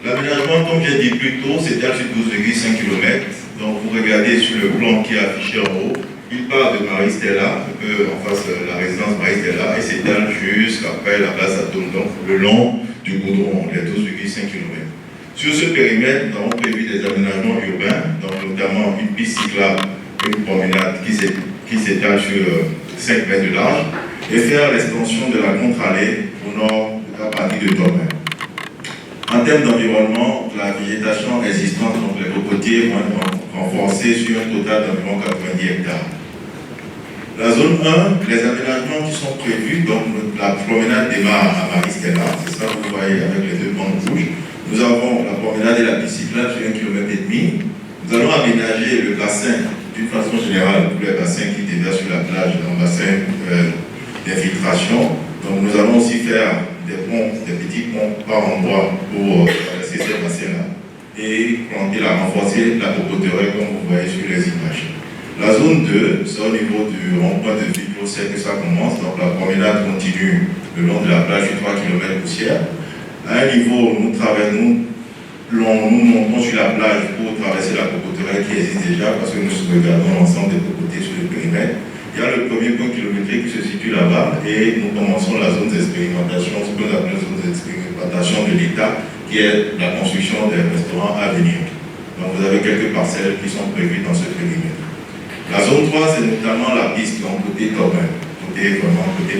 L'aménagement, comme j'ai dit plus tôt, s'étale sur 12,5 km. Donc vous regardez sur le plan qui est affiché en haut, il part de Marie-Stella, un peu en face de la résidence Marie-Stella, et s'étale jusqu'après la place Atome, donc le long du goudron, les 12,5 km. Sur ce périmètre, nous avons prévu des aménagements urbains, donc notamment une piste cyclable, une promenade qui s'étale sur 5 mètres de large, et faire l'extension de la contre-allée au nord à partir de Thomas. En termes d'environnement, la végétation existante, donc les cocotiers, vont être renforcés sur un total d'environ 90 hectares. La zone 1, les aménagements qui sont prévus, donc la promenade démarre à Marie-Stella, c'est ça que vous voyez avec les deux bandes rouges. Nous avons la promenade et la piste cyclable sur 1,5 km. Nous allons aménager le bassin d'une façon générale, tous les bassins qui déversent sur la plage, un bassin d'infiltration. Donc nous allons aussi faire des ponts, des petits ponts par endroit pour traverser ces bassins-là et renforcer la cocoterie comme vous voyez sur les images. La zone 2, c'est au niveau du rond-point de Viclo, c'est que ça commence. Donc la promenade continue le long de la plage du 3 km poussière. À un niveau, nous montons sur la plage pour traverser la cocoterie qui existe déjà parce que nous regardons l'ensemble des cocotiers sur le périmètre. Il y a le premier point kilométrique qui se situe là-bas et nous commençons la zone d'expérimentation, ce qu'on appelle la zone d'expérimentation de l'État, qui est la construction des restaurants à venir. Donc vous avez quelques parcelles qui sont prévues dans ce périmètre. La zone 3, c'est notamment la piste, donc côté Tobin, côté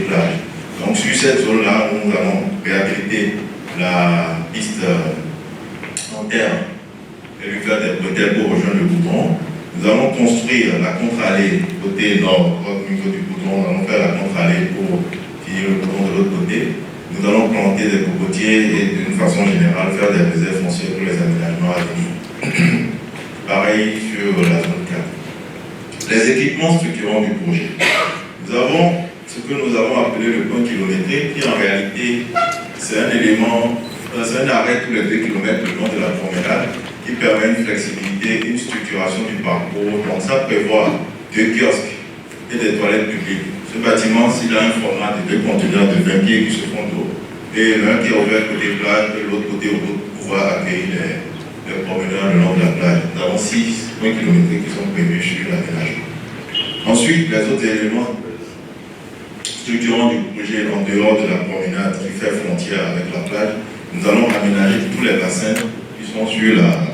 plage. Donc sur cette zone-là, nous allons réhabiliter la piste en terre et lui faire des bretelles pour rejoindre le goudron. Nous allons construire la contre-allée côté nord, au niveau du goudron, nous allons faire la contre-allée pour finir le goudron de l'autre côté. Nous allons planter des cocotiers et d'une façon générale faire des réserves foncières pour les aménagements à venir. Pareil sur la zone 4. Les équipements structurants du projet. Nous avons ce que nous avons appelé le point kilométrique, qui en réalité, c'est un élément, c'est un arrêt tous les 2 km le long de la promenade, qui permet une flexibilité, une structuration du parcours. Donc ça prévoit 2 kiosques et des toilettes publiques. Ce bâtiment, s'il a un format de 2 conteneurs de 20 pieds qui se font d'eau, et l'un qui est ouvert côté plage et l'autre côté pour pouvoir accueillir les promeneurs le long de la plage. Nous avons 6 points kilométriques qui sont prévus sur l'aménagement. Ensuite, les autres éléments structurants du projet en dehors de la promenade qui fait frontière avec la plage, nous allons aménager tous les bassins qui sont sur la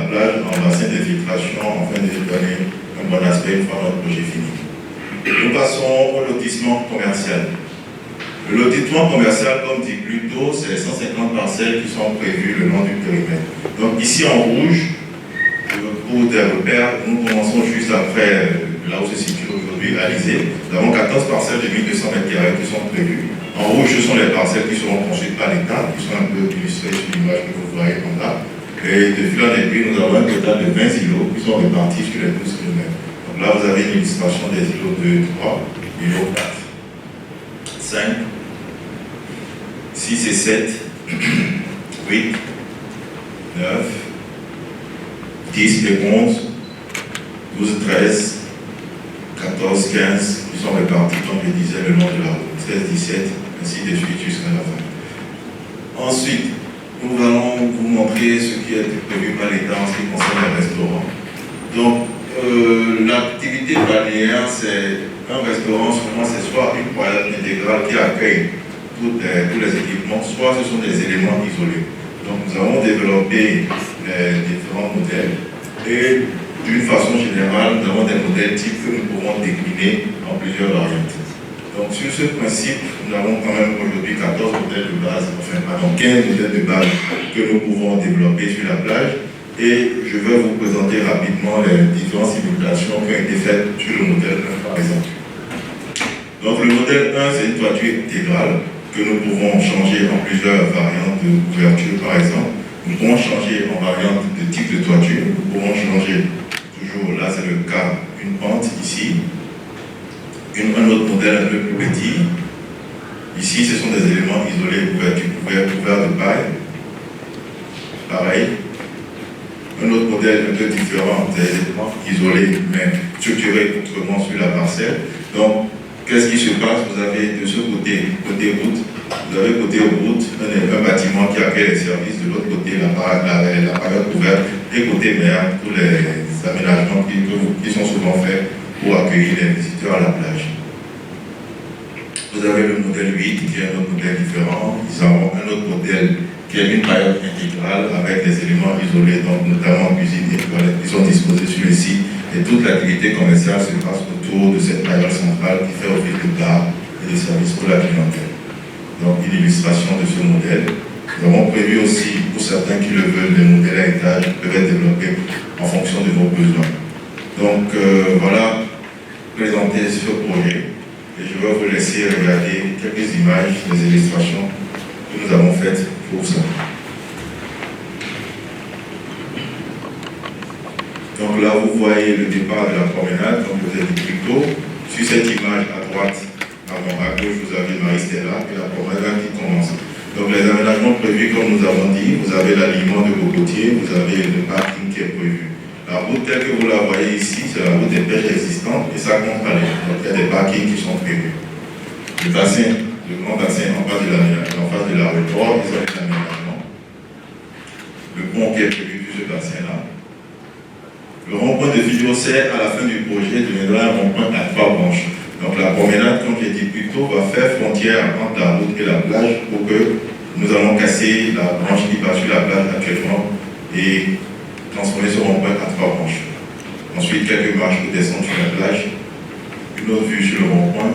plage en bassin d'infiltration afin de donner un bon aspect une fois notre projet fini. Nous passons au lotissement commercial. Le lotissement commercial, comme dit plus tôt, c'est 150 parcelles qui sont prévues le long du périmètre. Donc ici en rouge, pour des repères, nous commençons juste après là où se situe aujourd'hui Alizé. Nous avons 14 parcelles de 1200 m² qui sont prévues. En rouge, ce sont les parcelles qui seront construites par l'État, qui sont un peu illustrées sur l'image que vous voyez comme là. Et de fil en aiguille, nous avons un total de 20 îlots qui sont répartis sur les 12 km. Donc là, vous avez une illustration des îlots 2, 3, îlots 4, 5, 6 et 7, 8, 9, 10 et 11, 12, 13, 14, 15, qui sont répartis, comme je disais, le long de la route, 16, 17, ainsi de suite jusqu'à la fin. Ensuite, nous allons vous montrer ce qui a été prévu par l'État en ce qui concerne les restaurants. Donc, l'activité balnéaire, c'est un restaurant, souvent c'est soit une poêle intégrale qui accueille tous les équipements, soit ce sont des éléments isolés. Donc, nous avons développé les différents modèles et d'une façon générale, nous avons des modèles types que nous pouvons décliner en plusieurs variantes. Donc sur ce principe, nous avons quand même aujourd'hui 14 modèles de base, enfin pardon, 15 modèles de base que nous pouvons développer sur la plage. Et je vais vous présenter rapidement les différentes simulations qui ont été faites sur le modèle 1 par exemple. Donc le modèle 1, c'est une toiture intégrale que nous pouvons changer en plusieurs variantes de couverture par exemple. Nous pouvons changer en variante de type de toiture, nous pouvons changer. Toujours, là c'est le cas, une pente ici, un autre modèle un peu plus petit. Ici, ce sont des éléments isolés couverts de paille. Pareil. Un autre modèle un peu différent, des éléments isolés mais structurés autrement sur la parcelle. Donc, qu'est-ce qui se passe? Vous avez de ce côté route, vous avez côté route un bâtiment qui accueille les services, de l'autre côté la période couverte, et côté mer, tous les aménagements qui sont souvent faits pour accueillir les visiteurs à la plage. Vous avez le modèle 8 qui est un autre modèle différent. Nous avons un autre modèle qui est une période intégrale avec des éléments isolés, donc notamment cuisine et toilettes qui sont disposés sur le site. Et toute l'activité commerciale se passe autour de cette période centrale qui fait office de bar et de services pour la clientèle. Donc une illustration de ce modèle. Nous avons prévu aussi, pour certains qui le veulent, des modèles à étage qui peuvent être développés en fonction de vos besoins. Donc voilà, présenter ce projet. Et je vais vous laisser regarder quelques images, des illustrations que nous avons faites pour ça. Donc là, vous voyez le départ de la promenade, comme je vous ai dit plus tôt. Sur cette image à droite, à gauche, vous avez Marie-Stella et la promenade qui commence. Donc les aménagements prévus, comme nous avons dit, vous avez l'alignement de cocotiers, vous avez le parking qui est prévu. La route telle que vous la voyez ici, c'est la route des pêches existantes et ça compte aller. Donc il y a des parkings qui sont prévus. Le bassin, le grand bassin en face de l'aéroport, ils ont un aménagement. Le pont qui est prévu sur ce bassin-là. Le rond-point de Vidéocère, à la fin du projet, deviendra un rond-point à 3 branches. Donc la promenade, comme j'ai dit plus tôt, va faire frontière entre la route et la plage pour que nous allons casser la branche qui passe sur la plage actuellement et transformer ce rond-point à 3 branches. Ensuite, quelques marches pour descendre sur la plage, une autre vue sur le rond-point.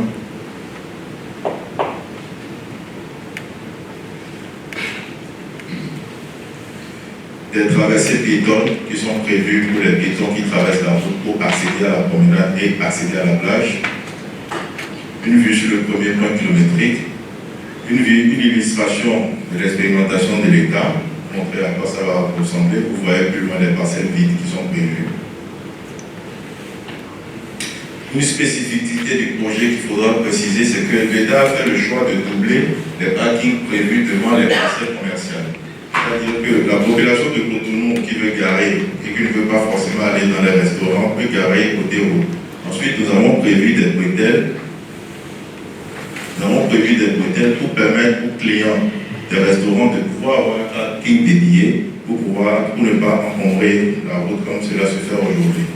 Des traversées piétonnes qui sont prévues pour les piétons qui traversent la route pour accéder à la promenade et accéder à la plage. Une vue sur le premier point kilométrique. Une illustration de l'expérimentation de l'État, montrer à quoi ça va ressembler. Vous voyez plus loin les parcelles vides qui sont prévues. Une spécificité du projet qu'il faudra préciser, c'est que l'État a fait le choix de doubler les parkings prévus devant les parcelles commerciales. C'est-à-dire que la population de Cotonou qui veut garer et qui ne veut pas forcément aller dans les restaurants peut garer côté route. Ensuite, nous avons prévu des bretelles. Pour permettre aux clients des restaurants de pouvoir avoir un parking dédié pour ne pas encombrer la route comme cela se fait aujourd'hui.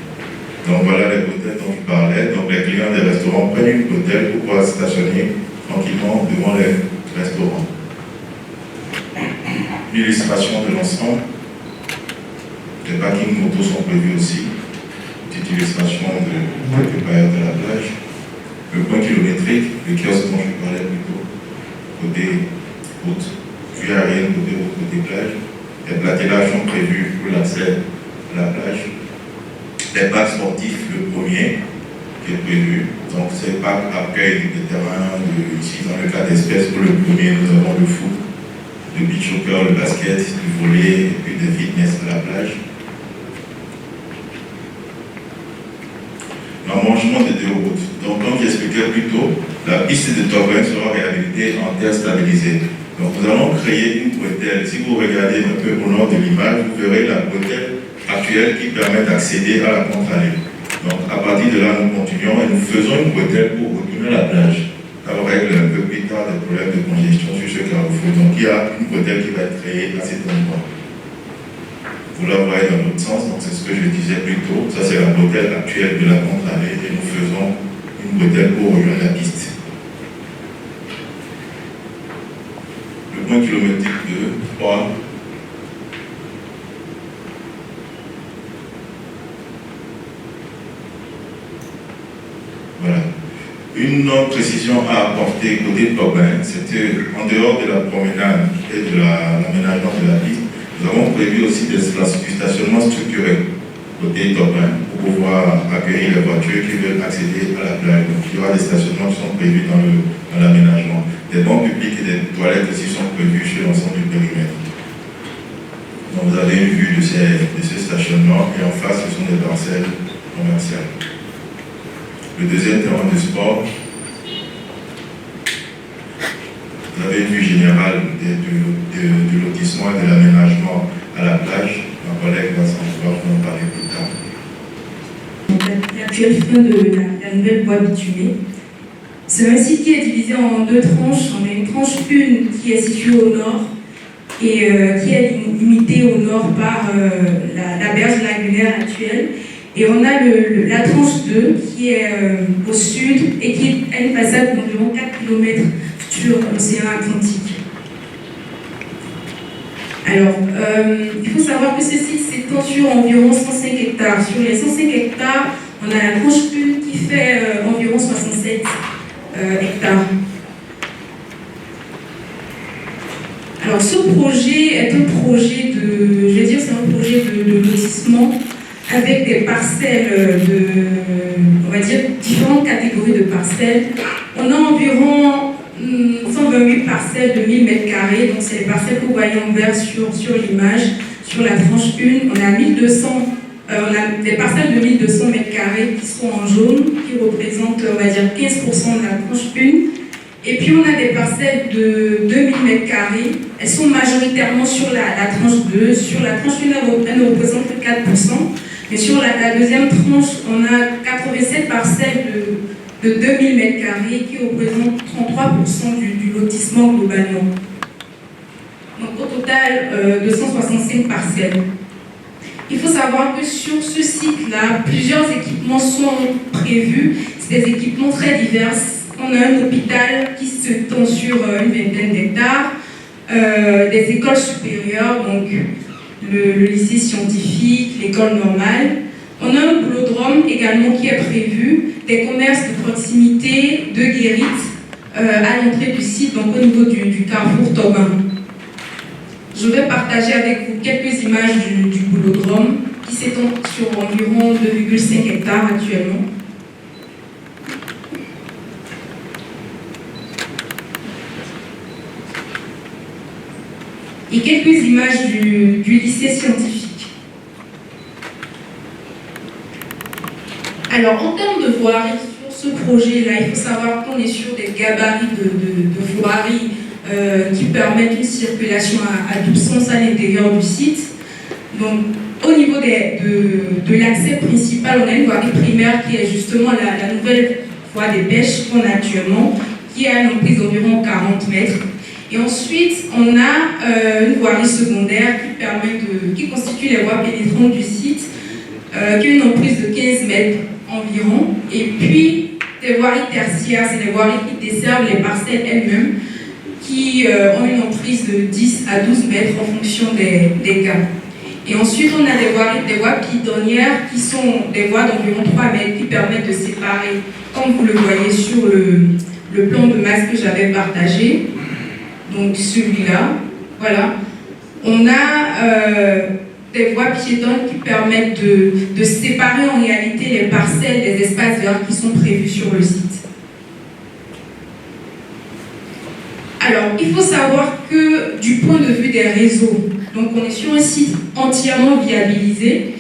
Donc voilà les bretelles dont je parlais. Donc les clients des restaurants prennent une bretelle pour pouvoir stationner tranquillement devant les restaurants. L'illustration de l'ensemble. Les parkings motos sont prévus aussi. Petite illustration de quelques périodes de la plage. Le point kilométrique, le kiosque dont je parlais plus tôt, côté route, vue aérienne, côté route, côté plage. Les platellages sont prévus pour l'accès à la plage. Les parcs sportifs, le premier qui est prévu. Donc ces parcs accueillent des terrains, ici dans le cas d'espèces, pour le premier, nous avons le foot, le beach soccer, le basket, le volley, et puis des fitness à la plage. L'emmanchement des deux routes. Donc, comme j'expliquais plus tôt, la piste de Tobin sera réhabilitée en terre stabilisée. Donc, nous allons créer une bretelle. Si vous regardez un peu au nord de l'image, vous verrez la bretelle actuelle qui permet d'accéder à la contre-allée. Donc, à partir de là, nous continuons et nous faisons une bretelle pour retourner à la plage. On règle un peu plus tard des problèmes de congestion sur ce carrefour. Donc, il y a une bretelle qui va être créée à cet endroit. Vous la voyez dans l'autre sens, donc c'est ce que je disais plus tôt. Ça, c'est la bretelle actuelle de la contre-allée et nous faisons une bretelle pour rejoindre la piste. Le point kilométrique 2, 3. Voilà. Une autre précision à apporter côté de Tobin, c'était en dehors de la promenade et de l'aménagement de la piste, nous avons prévu aussi du stationnement structuré côté Tobin pour pouvoir accueillir les voitures qui veulent accéder à la plage. Donc, il y aura des stationnements qui sont prévus dans l'aménagement. Des bancs publics et des toilettes aussi sont prévus sur l'ensemble du périmètre. Donc vous avez une vue de ces stationnements et en face ce sont des parcelles commerciales. Le deuxième terrain de sport, vous avez une vue générale du lotissement et de l'aménagement à la plage. Ma collègue va s'en en parler plus tard. L'actuel frein de la nouvelle voie bitumée, C'est un site qui est divisé en deux tranches. On a une tranche 1 qui est située au nord et qui est limitée au nord par la berge lagulaire actuelle. Et on a la tranche 2 qui est au sud et qui a une façade d'environ 4 km sur l'océan Atlantique. Alors, il faut savoir que ce site s'étend sur environ 105 hectares. Sur les 105 hectares, on a la tranche 1 qui fait environ 67 hectares. Alors, ce projet est un projet de lotissement avec des parcelles on va dire, différentes catégories de parcelles. On a environ 128 parcelles de 1000 m², donc c'est les parcelles que vous voyez en vert sur l'image. Sur la tranche 1, on a des parcelles de 1200 m² qui sont en jaune, qui représentent, on va dire, 15% de la tranche 1. Et puis on a des parcelles de 2000 m², elles sont majoritairement sur la tranche 2. Sur la tranche 1, elles ne représentent que 4%. Mais sur la deuxième tranche, on a 87 parcelles de 2000 m² qui représentent 33% du lotissement globalement. Donc au total, 265 parcelles. Il faut savoir que sur ce site-là, plusieurs équipements sont prévus. C'est des équipements très divers. On a un hôpital qui s'étend sur une vingtaine d'hectares, des écoles supérieures, donc le lycée scientifique, l'école normale. On a un boulodrome également qui est prévu, des commerces de proximité, de guérites à l'entrée du site, donc au niveau du carrefour Tobin. Je vais partager avec vous quelques images du boulodrome qui s'étend sur environ 2,5 hectares actuellement. Et quelques images du lycée scientifique. Alors, en termes de voirie, sur ce projet-là, il faut savoir qu'on est sur des gabarits de voirie qui permettent une circulation à double sens à l'intérieur du site. Donc, au niveau de l'accès principal, on a une voirie primaire qui est justement la nouvelle voie des pêches qu'on a actuellement, qui a une emprise d'environ 40 mètres. Et ensuite, on a une voirie secondaire qui constitue les voies pénétrantes du site, qui a une emprise de 15 mètres environ. Et puis, des voiries tertiaires, c'est des voiries qui desservent les parcelles elles-mêmes, qui ont une emprise de 10 à 12 mètres en fonction des cas. Et ensuite, on a des voies piétonnières qui sont des voies d'environ 3 mètres qui permettent de séparer, comme vous le voyez sur le plan de masse que j'avais partagé. Donc celui-là, voilà. On a des voies piétonnes qui permettent de séparer en réalité les parcelles des espaces verts qui sont prévus sur le site. Alors, il faut savoir que du point de vue des réseaux, donc on est sur un site entièrement viabilisé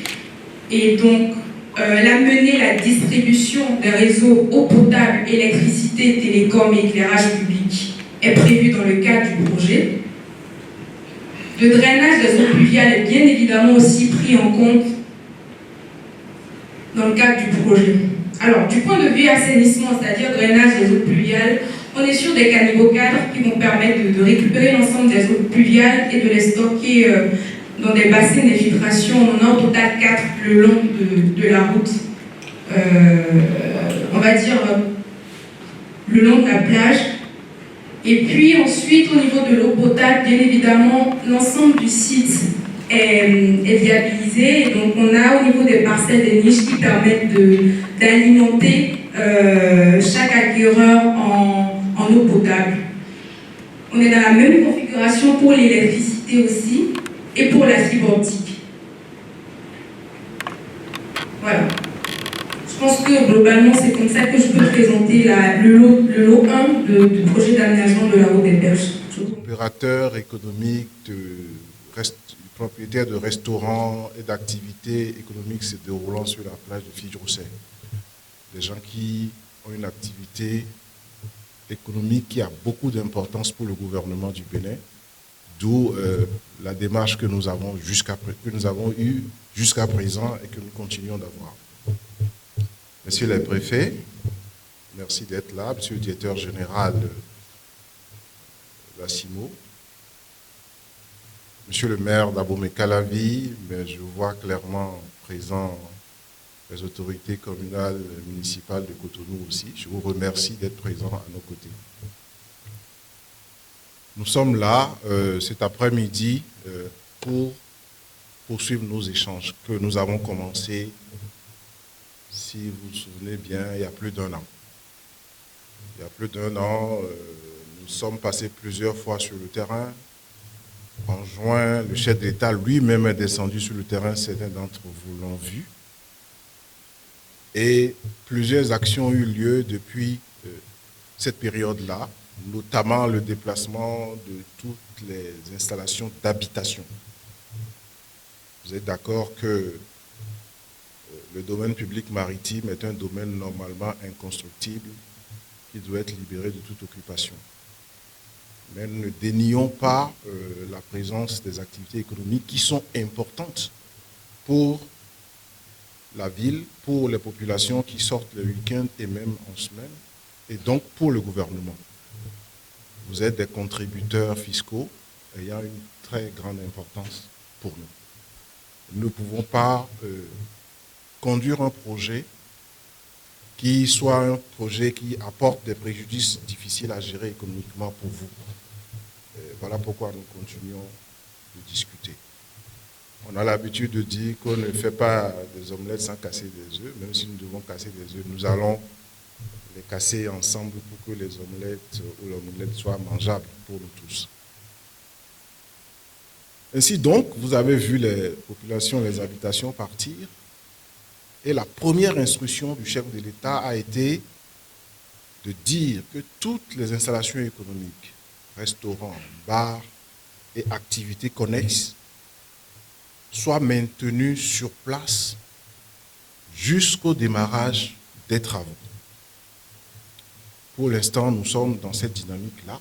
et donc la distribution des réseaux eau potable, électricité, télécom et éclairage public est prévu dans le cadre du projet. Le drainage des eaux pluviales est bien évidemment aussi pris en compte dans le cadre du projet. Alors, du point de vue assainissement, c'est-à-dire drainage des eaux pluviales, on est sur des caniveaux cadres qui vont permettre de récupérer l'ensemble des eaux pluviales et de les stocker dans des bassins d'infiltration. On en a au total 4 le long de la route, on va dire le long de la plage. Et puis ensuite, au niveau de l'eau potable, bien évidemment, l'ensemble du site est viabilisé. Et donc, on a au niveau des parcelles des niches qui permettent d'alimenter chaque acquéreur en eau potable. On est dans la même configuration pour l'électricité aussi et pour la fibre optique. Voilà. Je pense que globalement, c'est comme ça que je peux présenter le lot 1 du projet d'aménagement de la route des Berges. Opérateurs économiques, propriétaires de restaurants et d'activités économiques se déroulant sur la plage de Fidjrosset. Des gens qui ont une activité économique qui a beaucoup d'importance pour le gouvernement du Bénin, d'où la démarche que nous avons eue jusqu'à présent et que nous continuons d'avoir. Messieurs les préfets, merci d'être là, Monsieur le directeur général de la CIMO, Monsieur le maire d'Abomey-Calavi, mais je vois clairement présent les autorités communales et municipales de Cotonou aussi. Je vous remercie d'être présents à nos côtés. Nous sommes là cet après-midi pour poursuivre nos échanges que nous avons commencés, si vous vous souvenez bien, il y a plus d'un an. Il y a plus d'un an, nous sommes passés plusieurs fois sur le terrain. En juin, le chef de l'État lui-même est descendu sur le terrain, certains d'entre vous l'ont vu. Et plusieurs actions ont eu lieu depuis cette période-là, notamment le déplacement de toutes les installations d'habitation. Vous êtes d'accord que le domaine public maritime est un domaine normalement inconstructible qui doit être libéré de toute occupation. Mais nous ne dénions pas la présence des activités économiques qui sont importantes pour la ville, pour les populations qui sortent le week-end et même en semaine, et donc pour le gouvernement. Vous êtes des contributeurs fiscaux ayant une très grande importance pour nous. Nous ne pouvons pas conduire un projet qui soit un projet qui apporte des préjudices difficiles à gérer économiquement pour vous. Voilà pourquoi nous continuons de discuter. On a l'habitude de dire qu'on ne fait pas des omelettes sans casser des œufs, même si nous devons casser des œufs, nous allons les casser ensemble pour que les omelettes ou l'omelette soient mangeables pour nous tous. Ainsi donc, vous avez vu les populations, les habitations partir, et la première instruction du chef de l'État a été de dire que toutes les installations économiques, restaurants, bars et activités connexes, soient maintenues sur place jusqu'au démarrage des travaux. Pour l'instant, nous sommes dans cette dynamique-là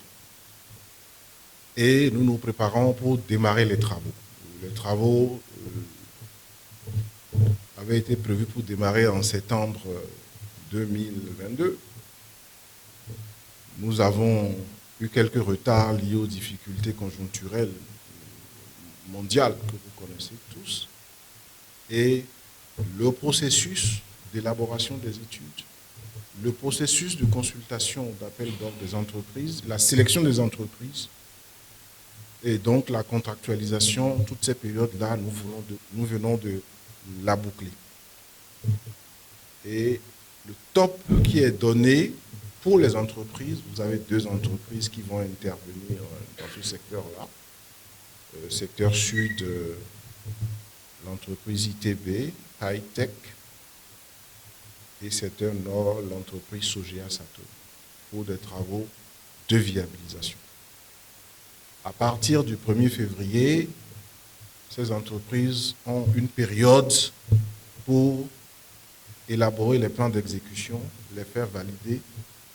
et nous nous préparons pour démarrer les travaux. Les travaux avaient été prévus pour démarrer en septembre 2022. Nous avons eu quelques retards liés aux difficultés conjoncturelles mondiales que vous connaissez tous. Et le processus d'élaboration des études, le processus de consultation d'appel d'ordre des entreprises, la sélection des entreprises et donc la contractualisation, toutes ces périodes-là, nous venons de la boucler. Et le top qui est donné pour les entreprises, vous avez 2 entreprises qui vont intervenir dans ce secteur-là. Secteur sud, l'entreprise ITB, High Tech, et secteur nord, l'entreprise Sogea Sato, pour des travaux de viabilisation. À partir du 1er février, ces entreprises ont une période pour élaborer les plans d'exécution, les faire valider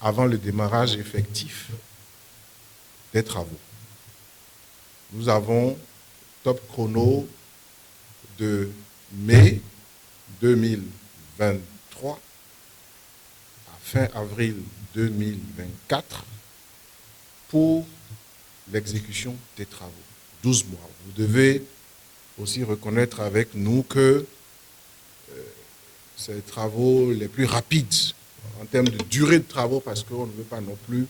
avant le démarrage effectif des travaux. Nous avons top chrono de mai 2023 à fin avril 2024 pour l'exécution des travaux. 12 mois. Vous devez aussi reconnaître avec nous que c'est les travaux les plus rapides en termes de durée de travaux parce qu'on ne veut pas non plus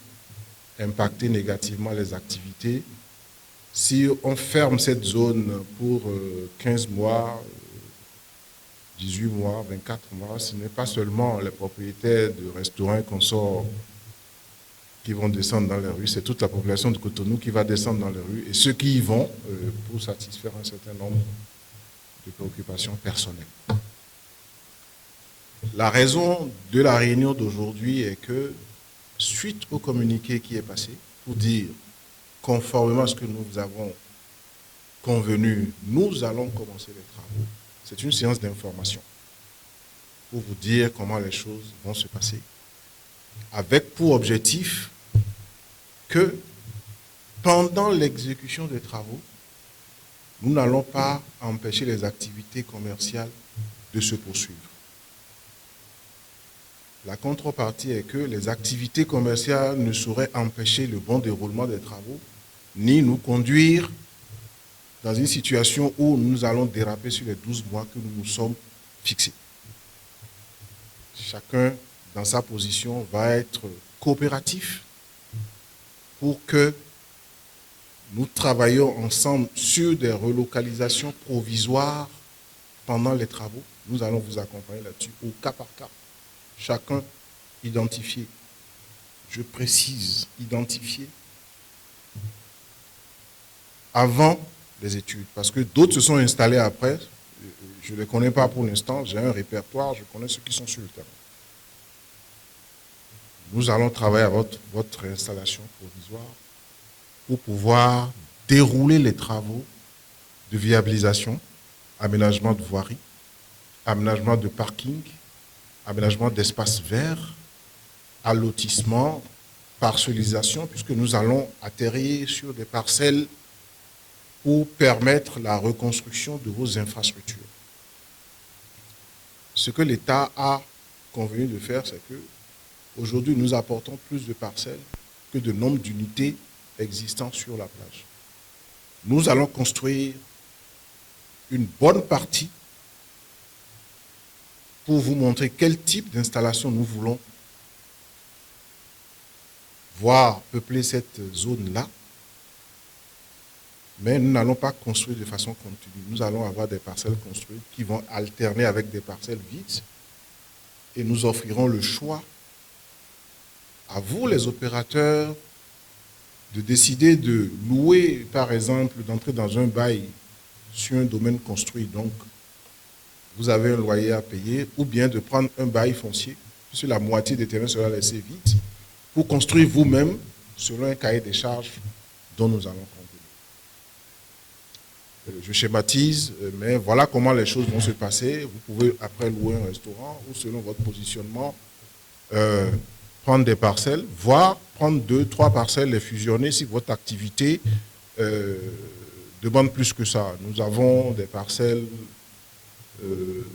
impacter négativement les activités. Si on ferme cette zone pour 15 mois, 18 mois, 24 mois, ce n'est pas seulement les propriétaires de restaurants et consorts qui vont descendre dans les rues, c'est toute la population de Cotonou qui va descendre dans les rues et ceux qui y vont pour satisfaire un certain nombre de préoccupations personnelles. La raison de la réunion d'aujourd'hui est que, suite au communiqué qui est passé, pour dire, conformément à ce que nous avons convenu, nous allons commencer les travaux. C'est une séance d'information pour vous dire comment les choses vont se passer, avec pour objectif que pendant l'exécution des travaux, nous n'allons pas empêcher les activités commerciales de se poursuivre. La contrepartie est que les activités commerciales ne sauraient empêcher le bon déroulement des travaux, ni nous conduire dans une situation où nous allons déraper sur les 12 mois que nous nous sommes fixés. Chacun, dans sa position, va être coopératif pour que nous travaillions ensemble sur des relocalisations provisoires pendant les travaux. Nous allons vous accompagner là-dessus au cas par cas. Chacun identifié, je précise, identifié avant les études. Parce que d'autres se sont installés après. Je ne les connais pas pour l'instant. J'ai un répertoire, je connais ceux qui sont sur le terrain. Nous allons travailler à votre installation provisoire pour pouvoir dérouler les travaux de viabilisation, aménagement de voirie, aménagement de parking, aménagement d'espaces verts, allotissement, parcellisation, puisque nous allons atterrir sur des parcelles pour permettre la reconstruction de vos infrastructures. Ce que l'État a convenu de faire, c'est que aujourd'hui, nous apportons plus de parcelles que de nombre d'unités existant sur la plage. Nous allons construire une bonne partie pour vous montrer quel type d'installation nous voulons voir peupler cette zone-là. Mais nous n'allons pas construire de façon continue. Nous allons avoir des parcelles construites qui vont alterner avec des parcelles vides et nous offrirons le choix à vous, les opérateurs, de décider de louer, par exemple, d'entrer dans un bail sur un domaine construit. Donc, vous avez un loyer à payer, ou bien de prendre un bail foncier, puisque la moitié des terrains sera laissée vide, pour construire vous-même selon un cahier des charges dont nous allons convenir. Je schématise, mais voilà comment les choses vont se passer. Vous pouvez après louer un restaurant ou selon votre positionnement, prendre des parcelles, voire prendre 2, 3 parcelles, les fusionner si votre activité demande plus que ça. Nous avons des parcelles de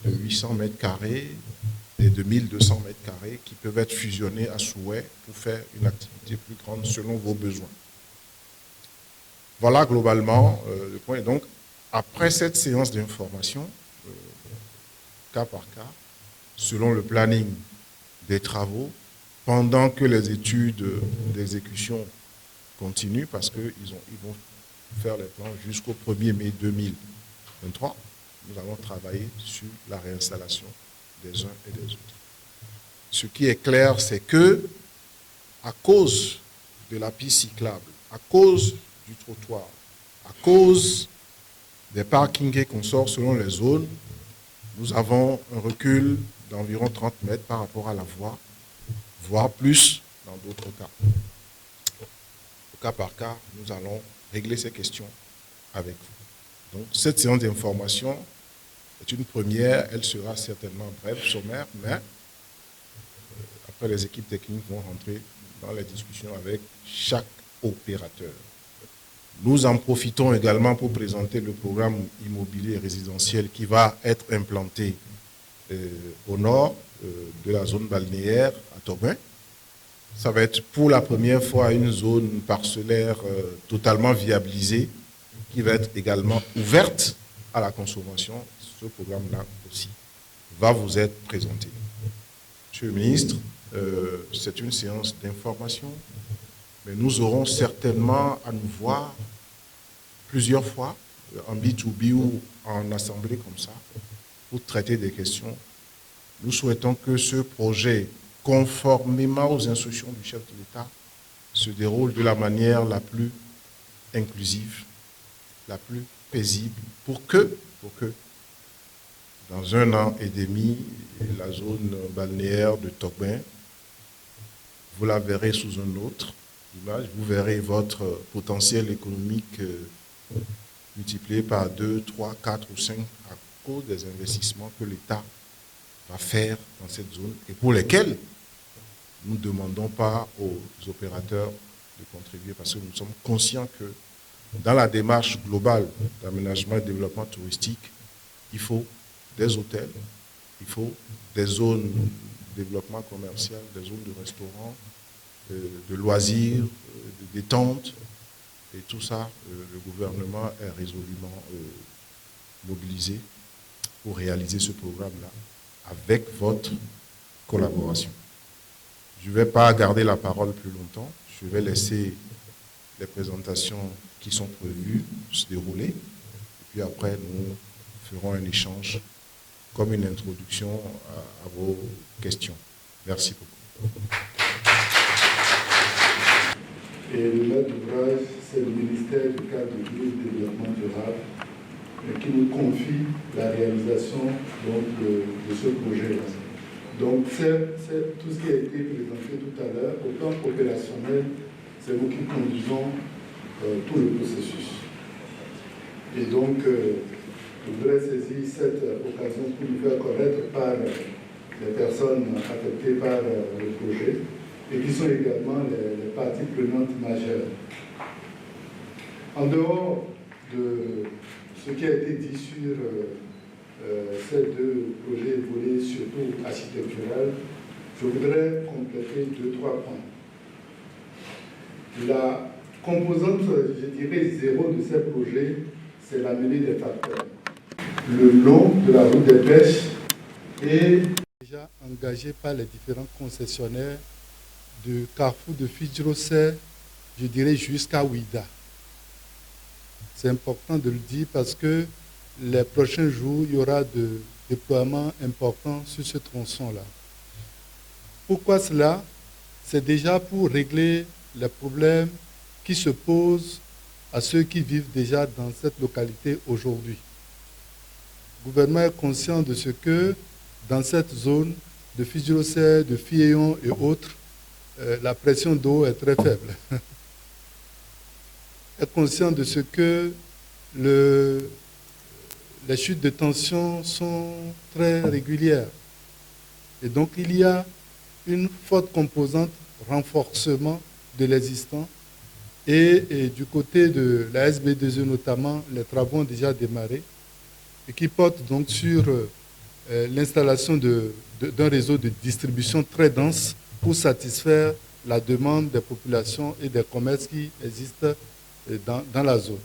800 mètres carrés et de 1200 mètres carrés qui peuvent être fusionnées à souhait pour faire une activité plus grande selon vos besoins. Voilà globalement le point. Et donc, après cette séance d'information, cas par cas, selon le planning des travaux, pendant que les études d'exécution continuent, parce qu'ils vont faire les plans jusqu'au 1er mai 2023, nous allons travailler sur la réinstallation des uns et des autres. Ce qui est clair, c'est que, à cause de la piste cyclable, à cause du trottoir, à cause des parkings et consorts selon les zones, nous avons un recul d'environ 30 mètres par rapport à la voie, voire plus dans d'autres cas. Au cas par cas, nous allons régler ces questions avec vous. Donc, cette séance d'information est une première, elle sera certainement brève, sommaire, mais après les équipes techniques vont rentrer dans les discussions avec chaque opérateur. Nous en profitons également pour présenter le programme immobilier résidentiel qui va être implanté au nord de la zone balnéaire à Tobin. Ça va être pour la première fois une zone parcellaire totalement viabilisée qui va être également ouverte à la consommation. Ce programme-là aussi va vous être présenté. Monsieur le ministre, c'est une séance d'information, mais nous aurons certainement à nous voir plusieurs fois en B2B ou en assemblée comme ça pour traiter des questions. Nous souhaitons que ce projet, conformément aux instructions du chef de l'État, se déroule de la manière la plus inclusive, la plus paisible, pour que dans 1 an et demi, la zone balnéaire de Tobin, vous la verrez sous une autre image, vous verrez votre potentiel économique multiplié par 2, 3, 4 ou 5 à cause des investissements que l'État va faire dans cette zone et pour lesquels nous ne demandons pas aux opérateurs de contribuer parce que nous sommes conscients que dans la démarche globale d'aménagement et de développement touristique, il faut des hôtels, il faut des zones développement commercial, des zones de restaurants, de loisirs, de détente. Et tout ça, le gouvernement est résolument mobilisé pour réaliser ce programme-là avec votre collaboration. Je ne vais pas garder la parole plus longtemps. Je vais laisser les présentations qui sont prévues se dérouler. Et puis après, nous ferons un échange comme une introduction à vos questions. Merci beaucoup. Et le maître d'ouvrage, c'est le ministère du cadre de vie et du développement durable qui nous confie la réalisation donc, de ce projet-là. Donc, c'est tout ce qui a été présenté tout à l'heure. Au plan opérationnel, c'est nous qui conduisons tout le processus. Et donc, je voudrais saisir cette occasion pour nous faire connaître par les personnes affectées par le projet et qui sont également les parties prenantes majeures. En dehors de ce qui a été dit sur ces deux projets volés, surtout architecturaux, je voudrais compléter 2-3 points. La composante, je dirais, zéro de ces projets, c'est l'amener des facteurs. Le long de la route des pêches est déjà engagé par les différents concessionnaires de Carrefour de Fidjrosset, je dirais jusqu'à Ouida. C'est important de le dire parce que les prochains jours, il y aura de déploiements importants sur ce tronçon-là. Pourquoi cela? C'est déjà pour régler les problèmes qui se posent à ceux qui vivent déjà dans cette localité aujourd'hui. Le gouvernement est conscient de ce que dans cette zone de Fidjrosset, de Fieyon et autres, la pression d'eau est très faible. Est conscient de ce que les chutes de tension sont très régulières. Et donc, il y a une forte composante renforcement de l'existant. Et du côté de la SB2E notamment, les travaux ont déjà démarré et qui portent donc sur l'installation d'un réseau de distribution très dense pour satisfaire la demande des populations et des commerces qui existent dans la zone.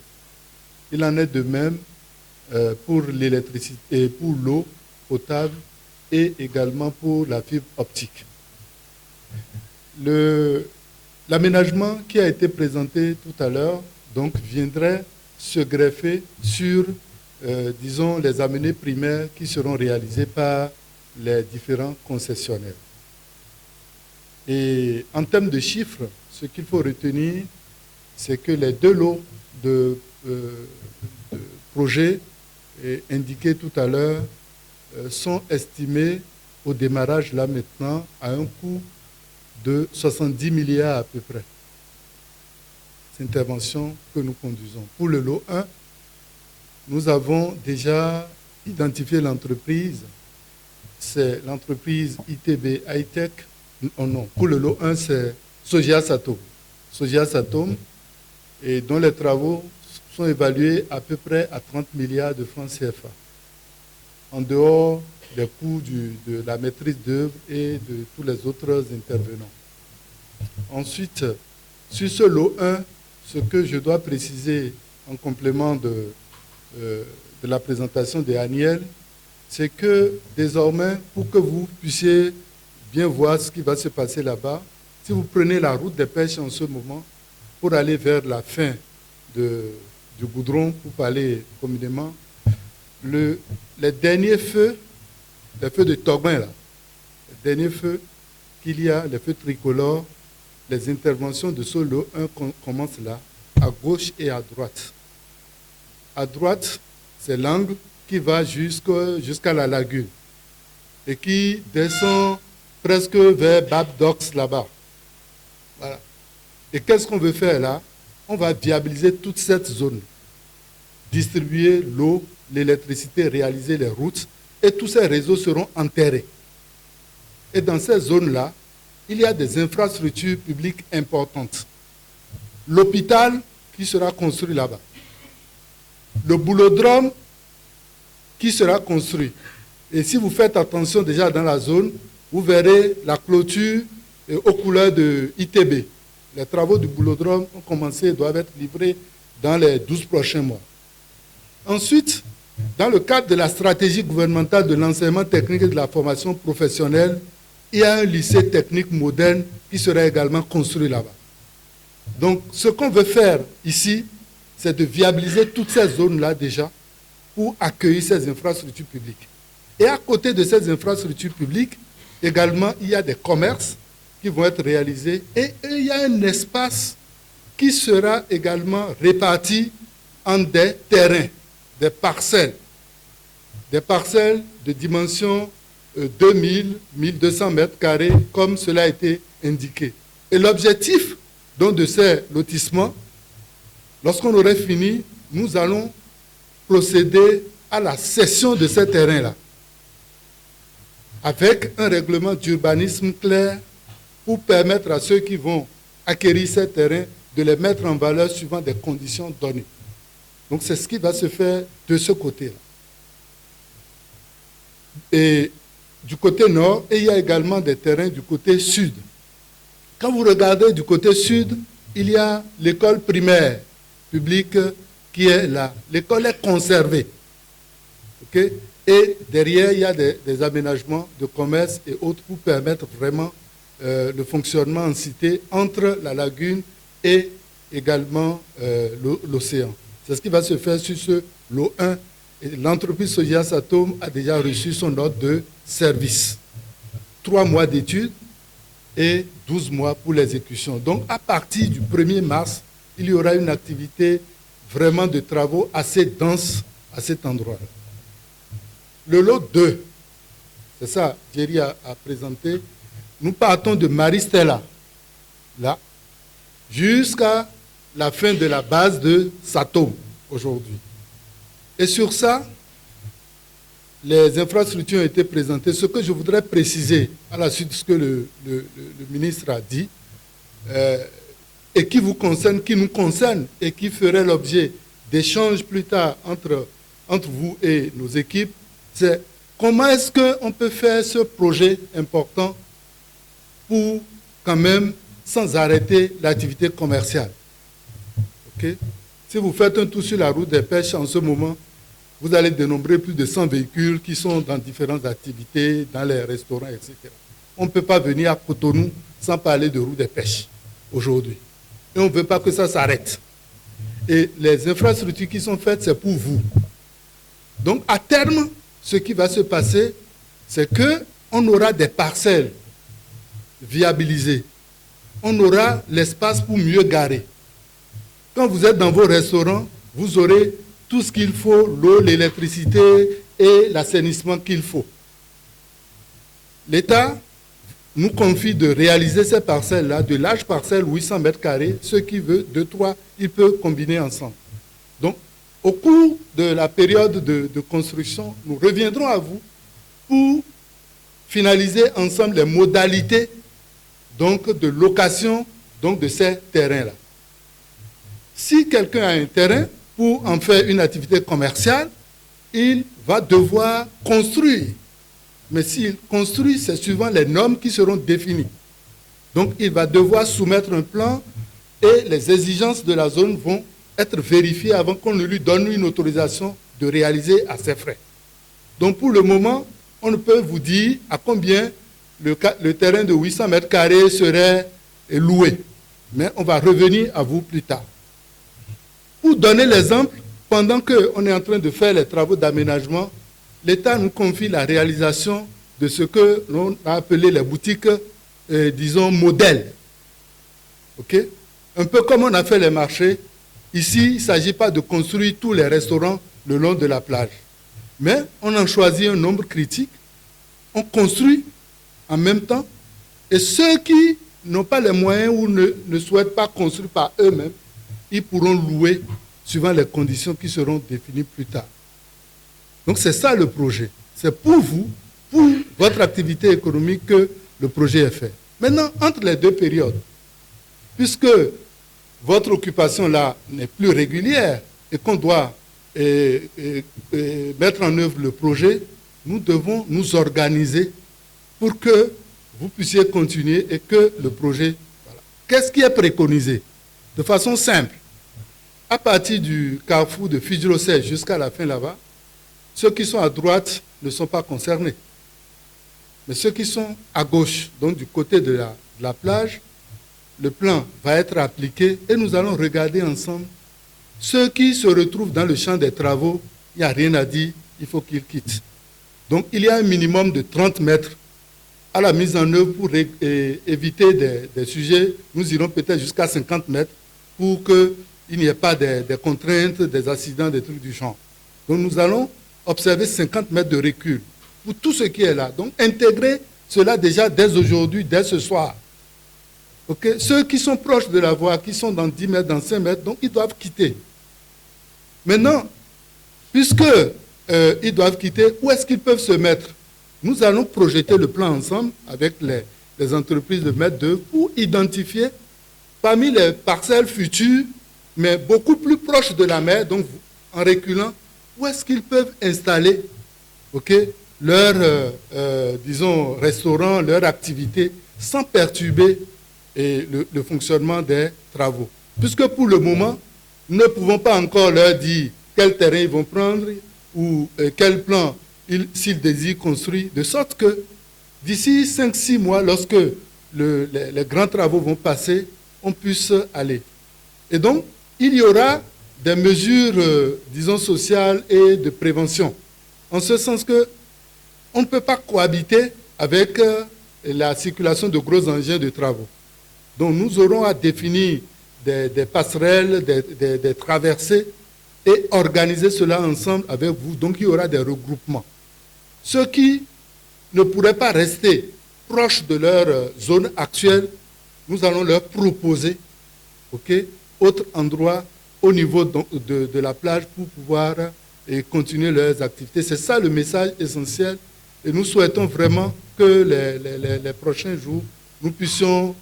Il en est de même pour l'électricité et pour l'eau potable et également pour la fibre optique. L'aménagement qui a été présenté tout à l'heure donc viendrait se greffer sur, disons, les amenées primaires qui seront réalisées par les différents concessionnaires. Et en termes de chiffres, ce qu'il faut retenir, c'est que les deux lots de projets indiqués tout à l'heure sont estimés au démarrage là maintenant à un coût de 70 milliards à peu près. C'est une intervention que nous conduisons. Pour le lot 1, nous avons déjà identifié l'entreprise. C'est l'entreprise ITB Hightech. Oh non, pour le lot 1, c'est Sogia Satom. Sogia Satom, et dont les travaux sont évalués à peu près à 30 milliards de francs CFA. En dehors des coûts de la maîtrise d'œuvre et de tous les autres intervenants. Ensuite, sur ce lot 1, ce que je dois préciser en complément de la présentation de Aniel, c'est que désormais, pour que vous puissiez bien voir ce qui va se passer là-bas, si vous prenez la route des pêches en ce moment, pour aller vers la fin du goudron, pour parler communément, les derniers feux, les feux de Togbin, là, les derniers feux qu'il y a, les feux tricolores, les interventions de ce lot 1 commencent là, à gauche et à droite. À droite, c'est l'angle qui va jusqu'à la lagune et qui descend presque vers Babdox là-bas. Voilà. Et qu'est-ce qu'on veut faire là? On va viabiliser toute cette zone, distribuer l'eau, l'électricité, réaliser les routes, et tous ces réseaux seront enterrés. Et dans ces zones-là, il y a des infrastructures publiques importantes. L'hôpital qui sera construit là-bas. Le boulodrome qui sera construit. Et si vous faites attention déjà dans la zone, vous verrez la clôture aux couleurs de ITB. Les travaux du boulodrome ont commencé et doivent être livrés dans les 12 prochains mois. Ensuite, dans le cadre de la stratégie gouvernementale de l'enseignement technique et de la formation professionnelle, il y a un lycée technique moderne qui sera également construit là-bas. Donc, ce qu'on veut faire ici, c'est de viabiliser toutes ces zones-là déjà pour accueillir ces infrastructures publiques. Et à côté de ces infrastructures publiques, également, il y a des commerces qui vont être réalisés et il y a un espace qui sera également réparti en des terrains, des parcelles de dimension 2000, 1200 mètres carrés, comme cela a été indiqué. Et l'objectif donc, de ces lotissements, lorsqu'on aurait fini, nous allons procéder à la cession de ces terrains-là, avec un règlement d'urbanisme clair pour permettre à ceux qui vont acquérir ces terrains de les mettre en valeur suivant des conditions données. Donc c'est ce qui va se faire de ce côté-là. Et du côté nord, et il y a également des terrains du côté sud. Quand vous regardez du côté sud, il y a l'école primaire publique qui est là. L'école est conservée. Okay? Et derrière, il y a des aménagements de commerce et autres pour permettre vraiment le fonctionnement en cité entre la lagune et également l'océan. C'est ce qui va se faire sur ce lot 1. Et l'entreprise Sogea Atome a déjà reçu son ordre de service. 3 mois d'études et 12 mois pour l'exécution. Donc, à partir du 1er mars, il y aura une activité vraiment de travaux assez dense à cet endroit. Le lot 2, c'est ça, Jerry a présenté. Nous partons de Maristella, là, jusqu'à la fin de la base de Satom, aujourd'hui. Et sur ça, les infrastructures ont été présentées. Ce que je voudrais préciser, à la suite de ce que le ministre a dit, et qui vous concerne, qui nous concerne, et qui ferait l'objet d'échanges plus tard entre vous et nos équipes, c'est comment est-ce qu'on peut faire ce projet important pour quand même sans arrêter l'activité commerciale. Okay? Si vous faites un tour sur la route des pêches en ce moment, vous allez dénombrer plus de 100 véhicules qui sont dans différentes activités, dans les restaurants, etc. On ne peut pas venir à Cotonou sans parler de route des pêches aujourd'hui. Et on ne veut pas que ça s'arrête. Et les infrastructures qui sont faites, c'est pour vous. Donc, à terme, ce qui va se passer, c'est qu'on aura des parcelles viabilisées. On aura l'espace pour mieux garer. Quand vous êtes dans vos restaurants, vous aurez tout ce qu'il faut, l'eau, l'électricité et l'assainissement qu'il faut. L'État nous confie de réaliser ces parcelles-là, de larges parcelles, 800 mètres carrés. Ceux qui veulent 2, 3, ils peuvent combiner ensemble. Donc, au cours de la période de construction, nous reviendrons à vous pour finaliser ensemble les modalités donc, de location donc, de ces terrains-là. Si quelqu'un a un terrain pour en faire une activité commerciale, il va devoir construire. Mais s'il construit, c'est suivant les normes qui seront définies. Donc, il va devoir soumettre un plan et les exigences de la zone vont être vérifiées avant qu'on ne lui donne une autorisation de réaliser à ses frais. Donc, pour le moment, on ne peut vous dire à combien le terrain de 800 mètres carrés serait loué. Mais on va revenir à vous plus tard. Pour donner l'exemple, pendant qu'on est en train de faire les travaux d'aménagement, l'État nous confie la réalisation de ce que l'on a appelé les boutiques, disons, modèles. Okay? Un peu comme on a fait les marchés, ici, il ne s'agit pas de construire tous les restaurants le long de la plage. Mais on en choisit un nombre critique, on construit en même temps, et ceux qui n'ont pas les moyens ou ne souhaitent pas construire par eux-mêmes, ils pourront louer suivant les conditions qui seront définies plus tard. Donc c'est ça le projet. C'est pour vous, pour votre activité économique que le projet est fait. Maintenant, entre les deux périodes, puisque votre occupation là n'est plus régulière et qu'on doit mettre en œuvre le projet, nous devons nous organiser pour que vous puissiez continuer et que le projet... Voilà. Qu'est-ce qui est préconisé? De façon simple, à partir du carrefour de Fidjrosset jusqu'à la fin là-bas, ceux qui sont à droite ne sont pas concernés. Mais ceux qui sont à gauche, donc du côté de la plage, le plan va être appliqué et nous allons regarder ensemble. Ceux qui se retrouvent dans le champ des travaux, il n'y a rien à dire, il faut qu'ils quittent. Donc il y a un minimum de 30 mètres à la mise en œuvre pour éviter des sujets. Nous irons peut-être jusqu'à 50 mètres pour qu'il n'y ait pas des contraintes, des accidents, des trucs du genre. Donc nous allons observer 50 mètres de recul pour tout ce qui est là. Donc intégrer cela déjà dès aujourd'hui, dès ce soir. Okay? Ceux qui sont proches de la voie, qui sont dans 10 mètres, dans 5 mètres, donc ils doivent quitter. Maintenant, puisque ils doivent quitter, où est-ce qu'ils peuvent se mettre? Nous allons projeter le plan ensemble avec les entreprises de maître d'œuvre pour identifier parmi les parcelles futures, mais beaucoup plus proches de la mer, donc en reculant, où est-ce qu'ils peuvent installer leur, disons, restaurant, leur activité, sans perturber le fonctionnement des travaux. Puisque pour le moment, nous ne pouvons pas encore leur dire quel terrain ils vont prendre ou quel plan s'ils désirent construire, de sorte que d'ici 5-6 mois, lorsque les grands travaux vont passer, on puisse aller. Et donc, il y aura des mesures, disons, sociales et de prévention. En ce sens qu'on ne peut pas cohabiter avec la circulation de gros engins de travaux. Donc, nous aurons à définir des passerelles, des traversées et organiser cela ensemble avec vous. Donc, il y aura des regroupements. Ceux qui ne pourraient pas rester proches de leur zone actuelle, nous allons leur proposer autre endroit au niveau de la plage pour pouvoir continuer leurs activités. C'est ça le message essentiel. Et nous souhaitons vraiment que les prochains jours, nous puissions,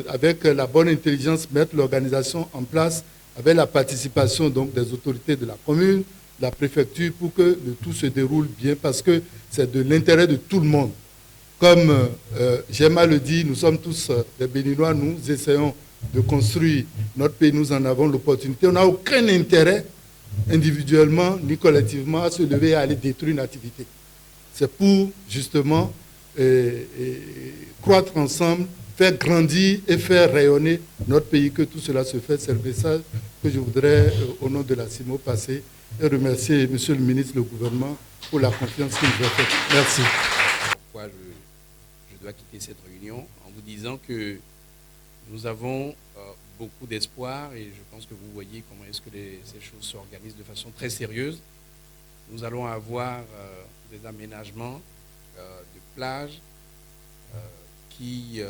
avec la bonne intelligence, mettre l'organisation en place avec la participation donc, des autorités de la commune, de la préfecture, pour que tout se déroule bien, parce que c'est de l'intérêt de tout le monde. Comme j'aime à le dire, nous sommes tous des Béninois, nous essayons de construire notre pays, nous en avons l'opportunité. On n'a aucun intérêt, individuellement ni collectivement, à se lever et à aller détruire une activité. C'est pour, justement, croître ensemble, faire grandir et faire rayonner notre pays que tout cela se fait. C'est le message que je voudrais, au nom de la CIMO, passer et remercier Monsieur le ministre, le gouvernement, pour la confiance qu'il nous a faite. Merci. Pourquoi je dois quitter cette réunion en vous disant que nous avons beaucoup d'espoir et je pense que vous voyez comment est-ce que ces choses s'organisent de façon très sérieuse. Nous allons avoir des aménagements de plages qui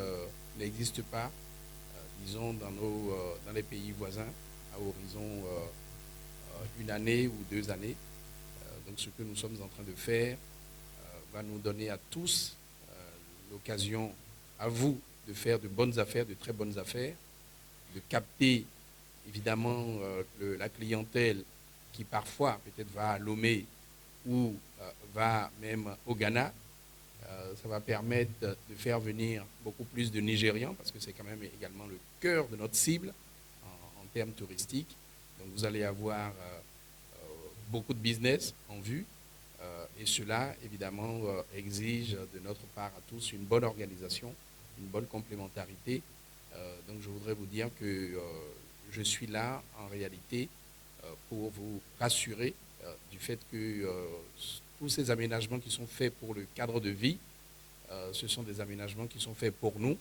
n'existent pas, disons, dans les pays voisins, à horizon une année ou 2 années. Donc ce que nous sommes en train de faire va nous donner à tous l'occasion, à vous, de faire de bonnes affaires, de très bonnes affaires, de capter évidemment la clientèle qui parfois peut-être va à Lomé ou va même au Ghana. Ça va permettre de faire venir beaucoup plus de Nigérians, parce que c'est quand même également le cœur de notre cible en termes touristiques. Donc vous allez avoir beaucoup de business en vue et cela évidemment exige de notre part à tous une bonne organisation, une bonne complémentarité. Donc je voudrais vous dire que je suis là en réalité pour vous rassurer du fait que tous ces aménagements qui sont faits pour le cadre de vie, ce sont des aménagements qui sont faits pour nous,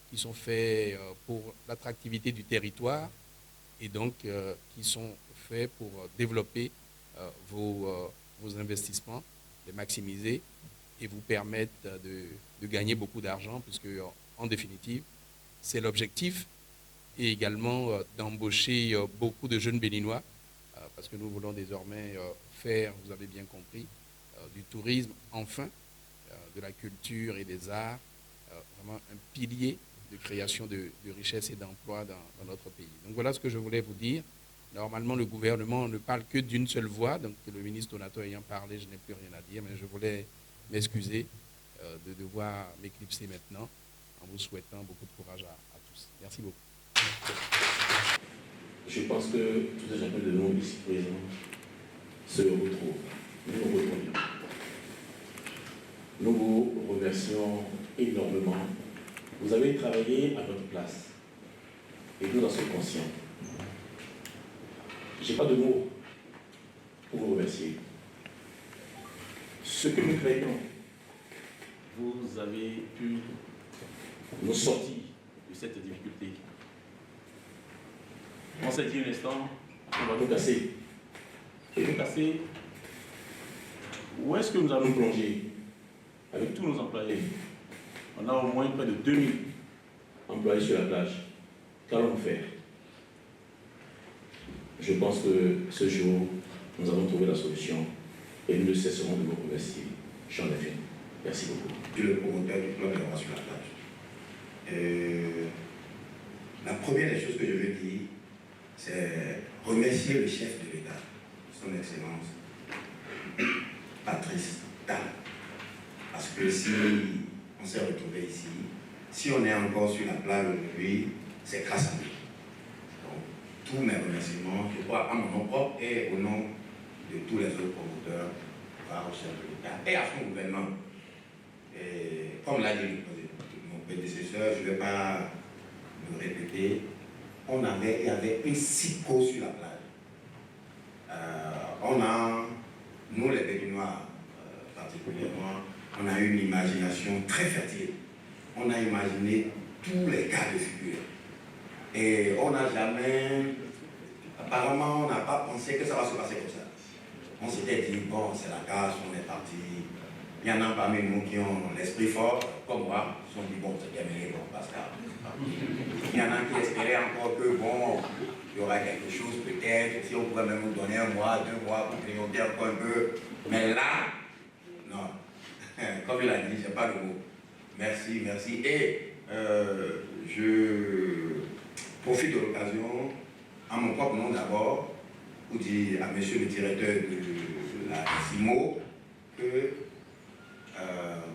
qui sont faits pour l'attractivité du territoire et donc qui sont faits pour développer vos investissements, les maximiser et vous permettre de gagner beaucoup d'argent, puisque en définitive, c'est l'objectif, et également d'embaucher beaucoup de jeunes Béninois, parce que nous voulons désormais faire, vous avez bien compris, du tourisme, enfin, de la culture et des arts, vraiment un pilier de création de richesse et d'emploi dans notre pays. Donc voilà ce que je voulais vous dire. Normalement, le gouvernement ne parle que d'une seule voix, donc le ministre Donato ayant parlé, je n'ai plus rien à dire, mais je voulais m'excuser de devoir m'éclipser maintenant, en vous souhaitant beaucoup de courage à tous. Merci beaucoup. Je pense que tous les appels de nos ici présents se retrouvent. Nous nous retrouvons. Nous vous remercions énormément. Vous avez travaillé à notre place et nous en sommes conscients. Je n'ai pas de mots pour vous remercier. Ce que nous craignons, vous avez pu nous sortir de cette difficulté. On s'est dit un instant, on va nous casser. Et nous casser, où est-ce que nous allons plonger? Avec tous nos employés. On a au moins près de 2000 employés sur la plage. Qu'allons-nous faire? Je pense que ce jour, nous avons trouvé la solution et nous ne cesserons de vous remercier. J'en ai fait. Merci beaucoup. Je suis le promoteur du club des rois sur la plage. La première des choses que je veux dire, c'est remercier le chef de l'État, son Excellence, Patrice Talon. Parce que si on s'est retrouvé ici, si on est encore sur la plage aujourd'hui, c'est grâce à lui. Donc, tous mes remerciements, je crois à mon nom propre et au nom de tous les autres promoteurs, au chef de l'État et à son gouvernement. Et comme l'a dit mon prédécesseur, je ne vais pas me répéter, il y avait une psycho sur la plage. Nous les Béninois particulièrement, on a eu une imagination très fertile. On a imaginé tous les cas de figure. Et on n'a jamais, apparemment, on n'a pas pensé que ça va se passer comme ça. On s'était dit, bon, c'est la case, on est parti. Il y en a parmi nous qui ont l'esprit fort, comme moi, qui se sont dit, bon, c'est terminé, bon, Pascal. Il y en a qui espéraient encore que, bon, il y aura quelque chose peut-être, si on pouvait même nous donner 1 mois, 2 mois pour grignoter encore un peu. Mais là, non. Comme il a dit, je n'ai pas le mot. Merci, merci. Et je profite de l'occasion, à mon propre nom d'abord, pour dire à monsieur le directeur de la CIMO que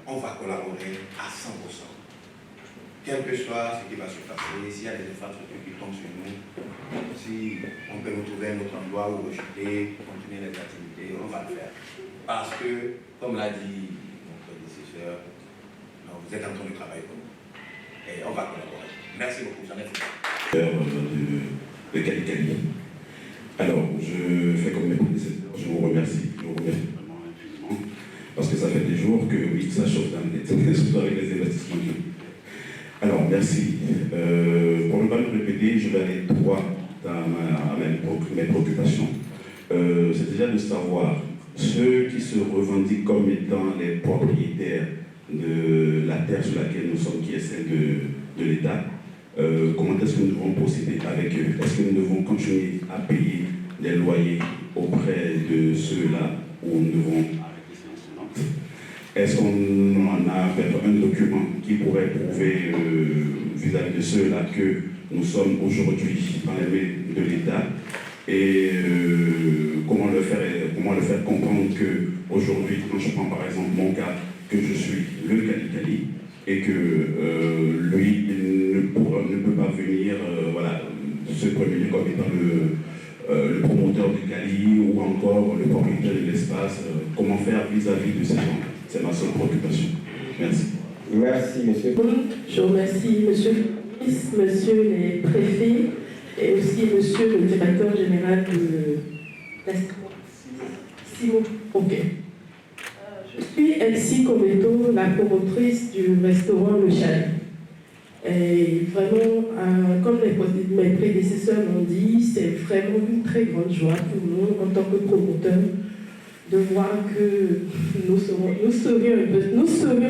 on va collaborer à 100%. Quel que soit ce qui va se passer, s'il y a des infrastructures qui tombent sur nous, si on peut nous trouver un autre endroit où rejeter, continuer les activités, on va le faire. Parce que, comme l'a dit mon prédécesseur, vous êtes en train de travailler pour nous. Et on va collaborer. Merci beaucoup, j'en ai fait. De Cali. Alors, je fais comme mes prédécesseurs, je vous remercie vraiment infiniment, parce que ça fait des jours que, oui, ça chauffe dans le net, surtout avec les investissements. Alors, merci. Pour ne pas me répéter, je vais aller droit à mes préoccupations. C'est déjà de savoir ceux qui se revendiquent comme étant les propriétaires de la terre sur laquelle nous sommes, qui est celle de l'État. Comment est-ce que nous devons procéder avec eux? Est-ce que nous devons continuer à payer des loyers auprès de ceux-là ou nous devons arrêter ces incidents? Est-ce qu'on en a peut-être un document qui pourrait prouver vis-à-vis de ceux-là que nous sommes aujourd'hui dans les mains de l'État? Et comment le faire comprendre qu'aujourd'hui, quand je prends par exemple mon cas, que je suis le Cali et que lui, il ne peut pas venir se prémunir comme étant le promoteur du Cali ou encore le propriétaire de l'espace. Comment faire vis-à-vis de ces gens? C'est ma seule préoccupation. Merci. Merci, monsieur. Je remercie monsieur le ministre, monsieur les préfets et aussi monsieur le directeur général de la CIMO. Ok. Je suis Elsie Cometo, la promotrice du restaurant Le Chalet. Et vraiment, comme mes prédécesseurs l'ont dit, c'est vraiment une très grande joie pour nous, en tant que promoteurs, de voir que nous serions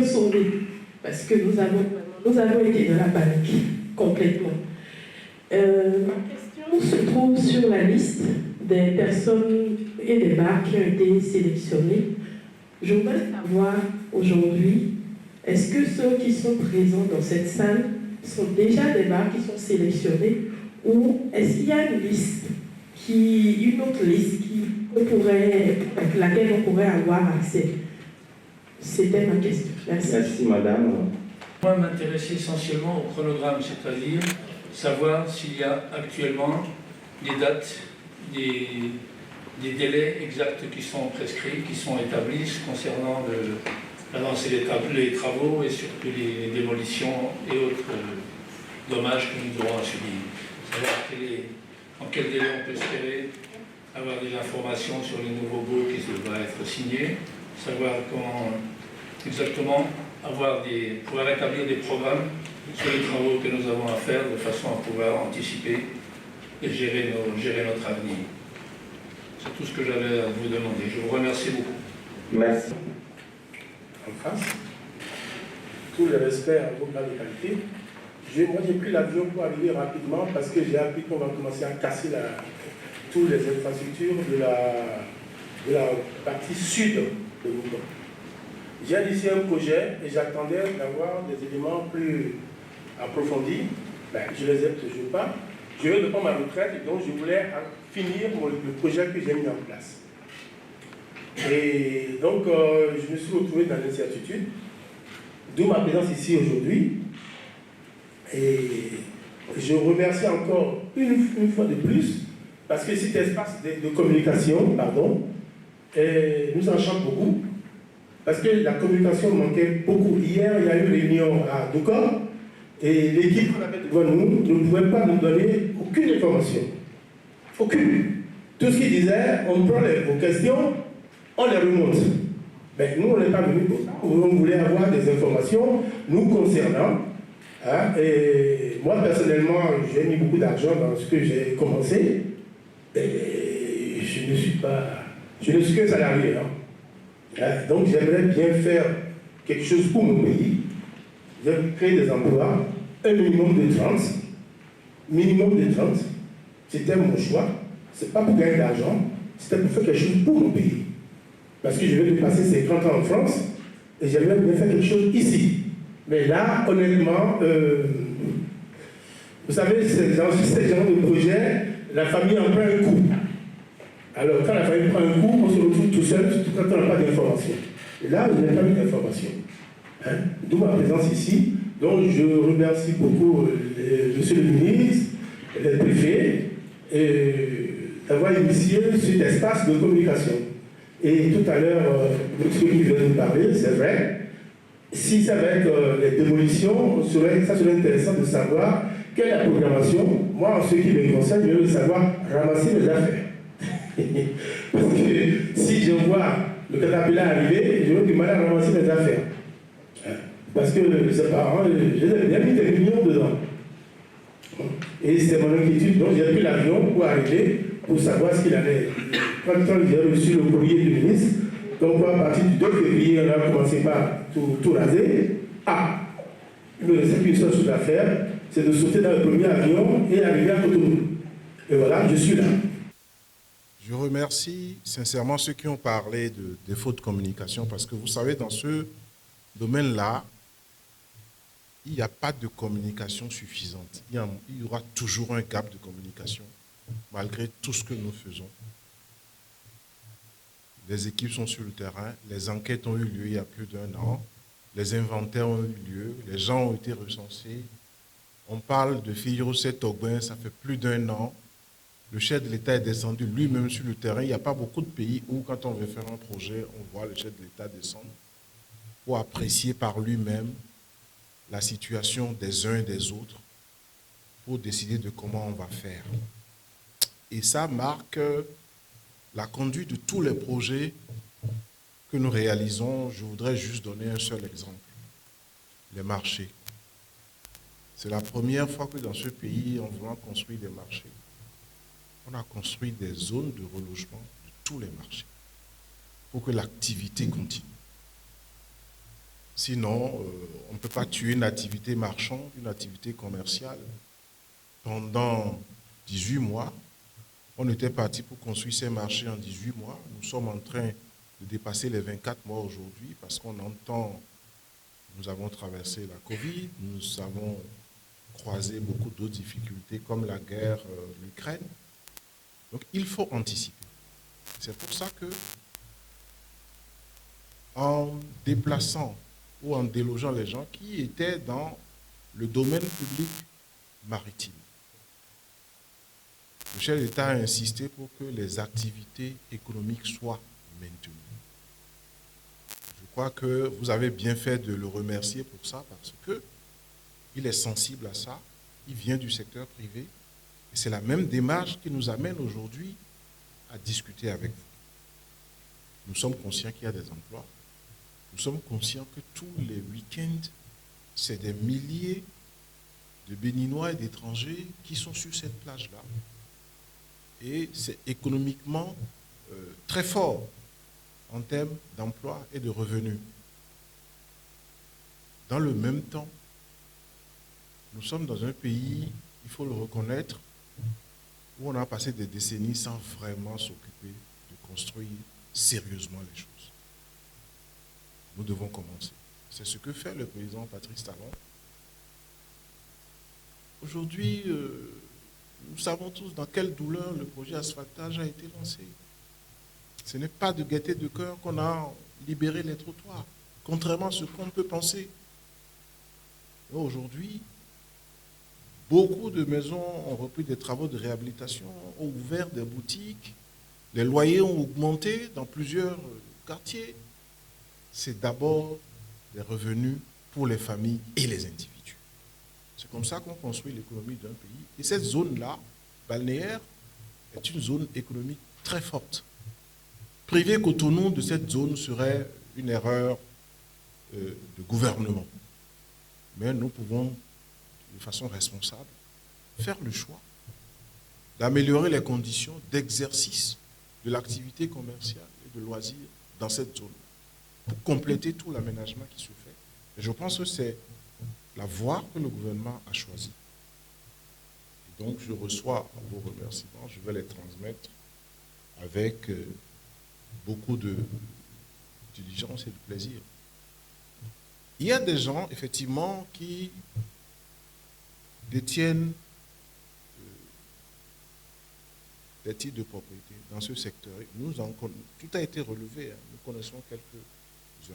sauvés, parce que nous avons été dans la panique, complètement. Ma question se trouve sur la liste des personnes et des bars qui ont été sélectionnés. Je voudrais savoir aujourd'hui, est-ce que ceux qui sont présents dans cette salle sont déjà des bars qui sont sélectionnés ou est-ce qu'il y a une autre liste avec laquelle on pourrait avoir accès? C'était ma question. Merci. Merci, madame. Moi, m'intéresser essentiellement au chronogramme, c'est-à-dire savoir s'il y a actuellement des dates, des délais exacts qui sont prescrits, qui sont établis concernant l'avancée des travaux et surtout les démolitions et autres dommages que nous aurons à subir. Savoir en quel délai on peut espérer avoir des informations sur les nouveaux baux qui doivent être signés, savoir comment exactement pouvoir établir des programmes sur les travaux que nous avons à faire de façon à pouvoir anticiper et gérer notre avenir. C'est tout ce que j'avais à vous demander. Je vous remercie beaucoup. Merci. En face, tout le respect à vos plans de qualité. Moi, j'ai pris l'avion pour arriver rapidement parce que j'ai appris qu'on va commencer à casser toutes les infrastructures de la partie sud de Mouton. J'ai initié un projet et j'attendais d'avoir des éléments plus approfondis. Je ne les ai toujours pas. Je viens de prendre ma retraite et donc je voulais finir le projet que j'ai mis en place. Et donc, je me suis retrouvé dans l'incertitude, d'où ma présence ici aujourd'hui. Et je remercie encore une fois de plus, parce que cet espace de communication, nous enchante beaucoup, parce que la communication manquait beaucoup. Hier, il y a eu une réunion à Doucor, et l'équipe qu'on avait devant nous ne pouvait pas nous donner aucune information. Aucune. Tout ce qu'ils disaient, on prend vos questions, on les remonte. Mais nous, on n'est pas venus pour ça. On voulait avoir des informations nous concernant. Et moi, personnellement, j'ai mis beaucoup d'argent dans ce que j'ai commencé. Et je ne suis que salarié. Donc, j'aimerais bien faire quelque chose pour mon pays. J'aimerais créer des emplois, un minimum de 30. Minimum de 30. C'était mon choix. Ce n'est pas pour gagner de l'argent, c'était pour faire quelque chose pour mon pays. Parce que je vais passer 50 ans en France et j'aimerais bien faire quelque chose ici. Mais là, honnêtement, vous savez, dans ce genre de projet, la famille en prend un coup. Alors, quand la famille prend un coup, on se retrouve tout seul, surtout quand on n'a pas d'informations. Et là, je n'ai pas eu d'informations. D'où ma présence ici. Donc, je remercie beaucoup monsieur le ministre, les préfets, d'avoir initié cet espace de communication. Et tout à l'heure, monsieur qui vient de nous parler, c'est vrai. Si c'est avec les démolitions, ça serait intéressant de savoir quelle est la programmation. Moi, en ce qui me concerne, je veux savoir ramasser mes affaires. Parce que si je vois le caterpillar arriver, je vais du mal à ramasser mes affaires. Parce que ses parents, j'ai bien mis des millions dedans. Et c'est mon inquiétude. Donc j'ai pris l'avion pour arriver, pour savoir ce qu'il allait. Quand j'ai reçu le courrier du ministre, donc à partir du 2 février, on a commencé par tout raser. Il me restait qu'une seule chose à faire, c'est de sauter dans le premier avion et arriver à Cotonou. Et voilà, je suis là. Je remercie sincèrement ceux qui ont parlé de défaut de communication, parce que vous savez, dans ce domaine-là, il n'y a pas de communication suffisante. Il y aura toujours un gap de communication, malgré tout ce que nous faisons. Les équipes sont sur le terrain, les enquêtes ont eu lieu il y a plus d'1 an, les inventaires ont eu lieu, les gens ont été recensés. On parle de Figuier-Rousset-Togbin, ça fait plus d'1 an. Le chef de l'État est descendu lui-même sur le terrain. Il n'y a pas beaucoup de pays où, quand on veut faire un projet, on voit le chef de l'État descendre pour apprécier par lui-même la situation des uns et des autres, pour décider de comment on va faire. Et ça marque la conduite de tous les projets que nous réalisons. Je voudrais juste donner un seul exemple. Les marchés. C'est la première fois que dans ce pays, en voulant construire des marchés, on a construit des zones de relogement de tous les marchés pour que l'activité continue. Sinon, on ne peut pas tuer une activité marchande, une activité commerciale. Pendant 18 mois, on était parti pour construire ces marchés en 18 mois. Nous sommes en train de dépasser les 24 mois aujourd'hui parce qu'on entend, nous avons traversé la Covid, nous avons croisé beaucoup d'autres difficultés comme la guerre de l'Ukraine. Donc il faut anticiper. C'est pour ça que, en déplaçant ou en délogeant les gens qui étaient dans le domaine public maritime. Le chef d'État a insisté pour que les activités économiques soient maintenues. Je crois que vous avez bien fait de le remercier pour ça, parce qu'il est sensible à ça, il vient du secteur privé, et c'est la même démarche qui nous amène aujourd'hui à discuter avec vous. Nous sommes conscients qu'il y a des emplois, nous sommes conscients que tous les week-ends, c'est des milliers de Béninois et d'étrangers qui sont sur cette plage-là. Et c'est économiquement très fort en termes d'emploi et de revenus. Dans le même temps, nous sommes dans un pays, il faut le reconnaître, où on a passé des décennies sans vraiment s'occuper de construire sérieusement les choses. Nous devons commencer. C'est ce que fait le président Patrice Talon. Aujourd'hui, nous savons tous dans quelle douleur le projet asphaltage a été lancé. Ce n'est pas de gaieté de cœur qu'on a libéré les trottoirs, contrairement à ce qu'on peut penser. Aujourd'hui, beaucoup de maisons ont repris des travaux de réhabilitation, ont ouvert des boutiques, les loyers ont augmenté dans plusieurs quartiers. C'est d'abord des revenus pour les familles et les individus. C'est comme ça qu'on construit l'économie d'un pays. Et cette zone-là, balnéaire, est une zone économique très forte. Priver Cotonou de cette zone serait une erreur de gouvernement. Mais nous pouvons, de façon responsable, faire le choix d'améliorer les conditions d'exercice de l'activité commerciale et de loisirs dans cette zone, pour compléter tout l'aménagement qui se fait. Et je pense que c'est la voie que le gouvernement a choisie. Et donc, je reçois vos remerciements, je vais les transmettre avec beaucoup de diligence et de plaisir. Il y a des gens, effectivement, qui détiennent des titres de propriété dans ce secteur. Tout a été relevé, hein. Nous connaissons quelques-uns.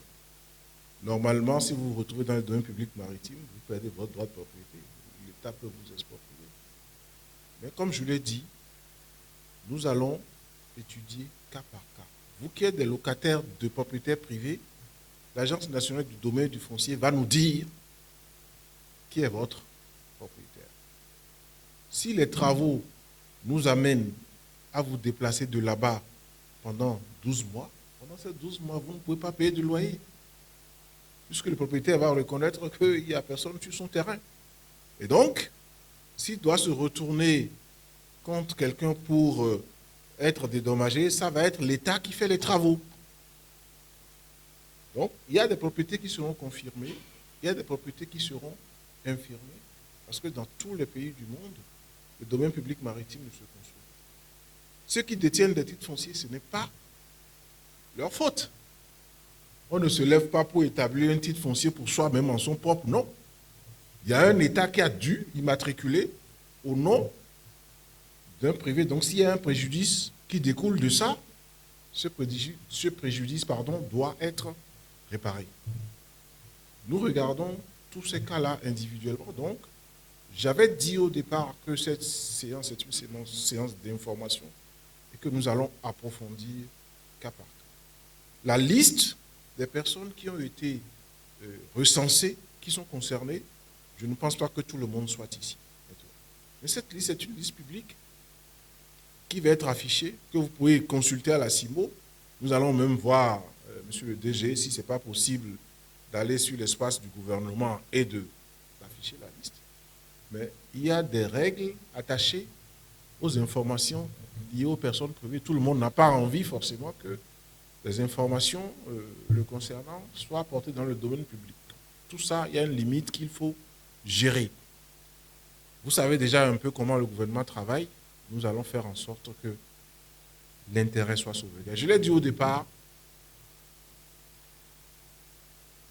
Normalement, si vous vous retrouvez dans le domaine public maritime, vous perdez votre droit de propriété. L'État peut vous exproprier. Mais comme je l'ai dit, nous allons étudier cas par cas. Vous qui êtes des locataires de propriétaires privés, l'Agence nationale du domaine du foncier va nous dire qui est votre propriétaire. Si les travaux nous amènent à vous déplacer de là-bas pendant 12 mois, pendant ces 12 mois, vous ne pouvez pas payer de loyer, puisque le propriétaire va reconnaître qu'il n'y a personne sur son terrain. Et donc, s'il doit se retourner contre quelqu'un pour être dédommagé, ça va être l'État qui fait les travaux. Donc, il y a des propriétés qui seront confirmées, il y a des propriétés qui seront infirmées, parce que dans tous les pays du monde, le domaine public maritime ne se construit. Ceux qui détiennent des titres fonciers, ce n'est pas leur faute. On ne se lève pas pour établir un titre foncier pour soi-même en son propre nom. Il y a un État qui a dû immatriculer au nom d'un privé. Donc, s'il y a un préjudice qui découle de ça, ce préjudice doit être réparé. Nous regardons tous ces cas-là individuellement. Donc, j'avais dit au départ que cette séance est une séance d'information et que nous allons approfondir cas par cas. La liste des personnes qui ont été recensées, qui sont concernées, je ne pense pas que tout le monde soit ici. Mais cette liste est une liste publique qui va être affichée, que vous pouvez consulter à la CIMO. Nous allons même voir, monsieur le DG, si ce n'est pas possible d'aller sur l'espace du gouvernement et d'afficher la liste. Mais il y a des règles attachées aux informations liées aux personnes privées. Tout le monde n'a pas envie forcément que les informations le concernant soient portées dans le domaine public. Tout ça, il y a une limite qu'il faut gérer. Vous savez déjà un peu comment le gouvernement travaille. Nous allons faire en sorte que l'intérêt soit sauvegardé. Je l'ai dit au départ,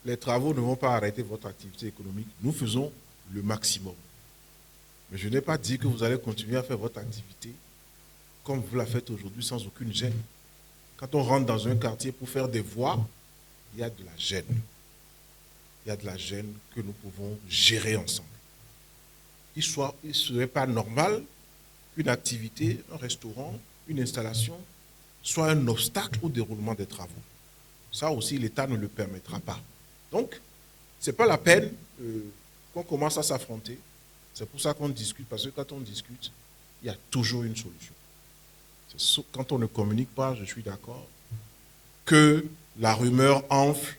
les travaux ne vont pas arrêter votre activité économique. Nous faisons le maximum. Mais je n'ai pas dit que vous allez continuer à faire votre activité comme vous la faites aujourd'hui sans aucune gêne. Quand on rentre dans un quartier pour faire des voies, il y a de la gêne. il y a de la gêne que nous pouvons gérer ensemble. Il ne serait pas normal qu'une activité, un restaurant, une installation, soit un obstacle au déroulement des travaux. Ça aussi, l'État ne le permettra pas. Donc, ce n'est pas la peine qu'on commence à s'affronter. C'est pour ça qu'on discute, parce que quand on discute, il y a toujours une solution. Quand on ne communique pas, je suis d'accord, que la rumeur enfle,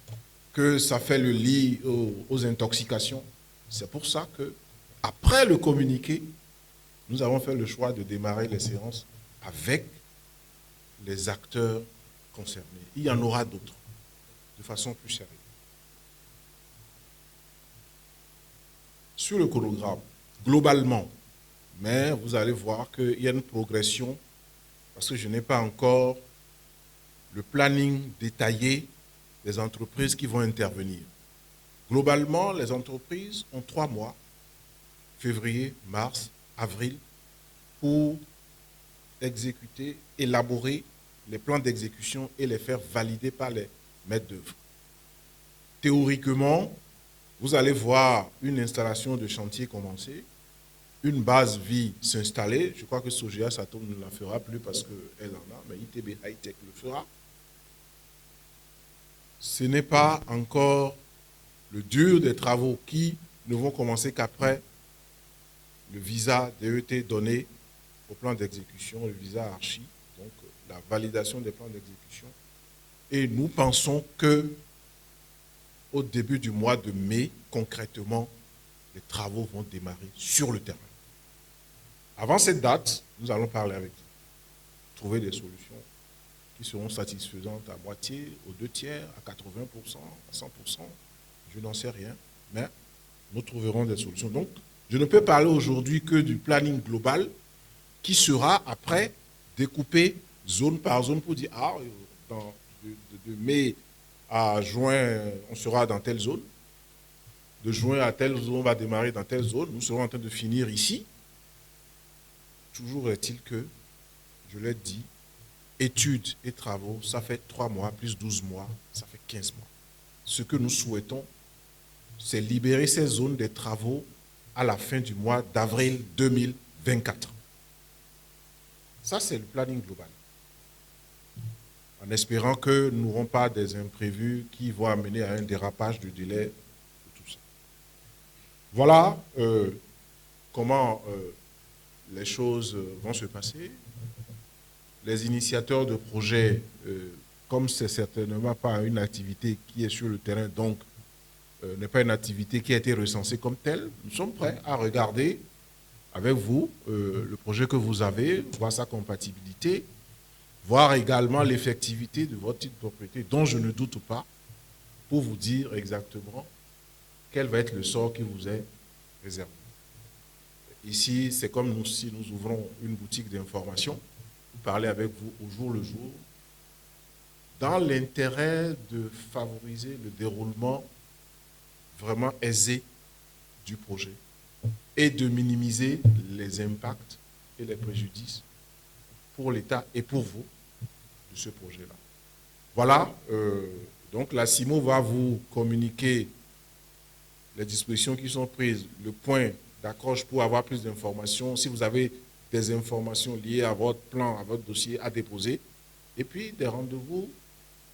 que ça fait le lit aux intoxications. C'est pour ça que, après le communiqué, nous avons fait le choix de démarrer les séances avec les acteurs concernés. Il y en aura d'autres, de façon plus sérieuse. Sur le chronogramme, globalement, mais vous allez voir qu'il y a une progression, parce que je n'ai pas encore le planning détaillé des entreprises qui vont intervenir. Globalement, les entreprises ont 3 mois, février, mars, avril, pour exécuter, élaborer les plans d'exécution et les faire valider par les maîtres d'œuvre. Théoriquement, vous allez voir une installation de chantier commencer, une base vie s'installer. Je crois que Sogea Satom ne la fera plus parce qu'elle en a, mais ITB High-Tech le fera. Ce n'est pas encore le dur des travaux qui ne vont commencer qu'après le visa DET donné au plan d'exécution, le visa archi, donc la validation des plans d'exécution. Et nous pensons que au début du mois de mai, concrètement, les travaux vont démarrer sur le terrain. Avant cette date, nous allons parler avec vous, trouver des solutions qui seront satisfaisantes à moitié, aux 2 tiers, à 80%, à 100%, je n'en sais rien, mais nous trouverons des solutions. Donc, je ne peux parler aujourd'hui que du planning global qui sera après découpé zone par zone pour dire, ah, de mai à juin, on sera dans telle zone. De juin à telle zone, on va démarrer dans telle zone. Nous serons en train de finir ici. Toujours est-il que, je l'ai dit, études et travaux, ça fait 3 mois, plus 12 mois, ça fait 15 mois. Ce que nous souhaitons, c'est libérer ces zones des travaux à la fin du mois d'avril 2024. Ça, c'est le planning global. En espérant que nous n'aurons pas des imprévus qui vont amener à un dérapage du délai de tout ça. Voilà comment les choses vont se passer. Les initiateurs de projets, comme ce n'est certainement pas une activité qui est sur le terrain, donc n'est pas une activité qui a été recensée comme telle, nous sommes prêts à regarder avec vous le projet que vous avez, voir sa compatibilité, voir également l'effectivité de votre titre de propriété, dont je ne doute pas, pour vous dire exactement quel va être le sort qui vous est réservé. Ici, c'est comme si nous ouvrons une boutique d'information, pour parler avec vous au jour le jour, dans l'intérêt de favoriser le déroulement vraiment aisé du projet et de minimiser les impacts et les préjudices pour l'État et pour vous de ce projet-là. Voilà, donc la CIMO va vous communiquer les dispositions qui sont prises, le point d'accroche pour avoir plus d'informations, si vous avez des informations liées à votre plan, à votre dossier à déposer, et puis des rendez-vous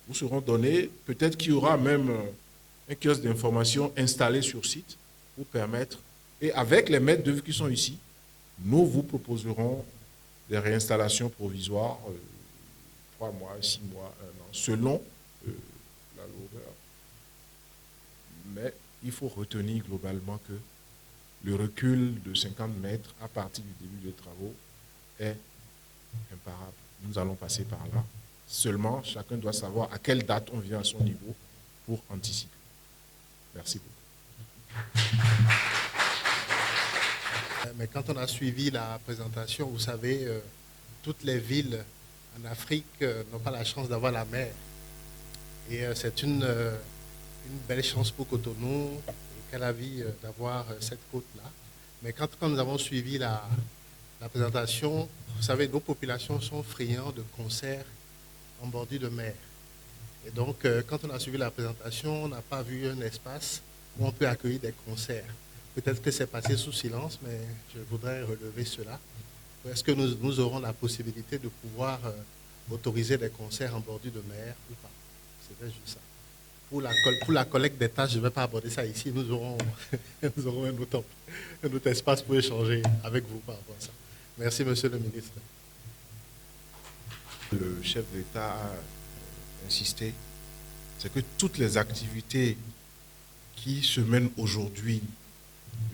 vous seront donnés. Peut-être qu'il y aura même un kiosque d'information installé sur site pour permettre, et avec les maîtres d'œuvre qui sont ici, nous vous proposerons des réinstallations provisoires, 3 mois, 6 mois, 1 an, selon la lourdeur. Mais il faut retenir globalement que le recul de 50 mètres à partir du début des travaux est imparable. Nous allons passer par là. Seulement, chacun doit savoir à quelle date on vient à son niveau pour anticiper. Merci beaucoup. Mais quand on a suivi la présentation, vous savez, toutes les villes en Afrique n'ont pas la chance d'avoir la mer. Et c'est une belle chance pour Cotonou et Calavi d'avoir cette côte-là. Mais quand nous avons suivi la présentation, vous savez, nos populations sont friandes de concerts en bordure de mer. Et donc, quand on a suivi la présentation, on n'a pas vu un espace où on peut accueillir des concerts. Peut-être que c'est passé sous silence, mais je voudrais relever cela. Est-ce que nous aurons la possibilité de pouvoir autoriser des concerts en bordure de mer ou pas? C'était juste ça. Pour la collecte des tâches, je ne vais pas aborder ça ici. Nous aurons un autre espace pour échanger avec vous par rapport à ça. Merci, Monsieur le ministre. Le chef d'État a insisté, c'est que toutes les activités qui se mènent aujourd'hui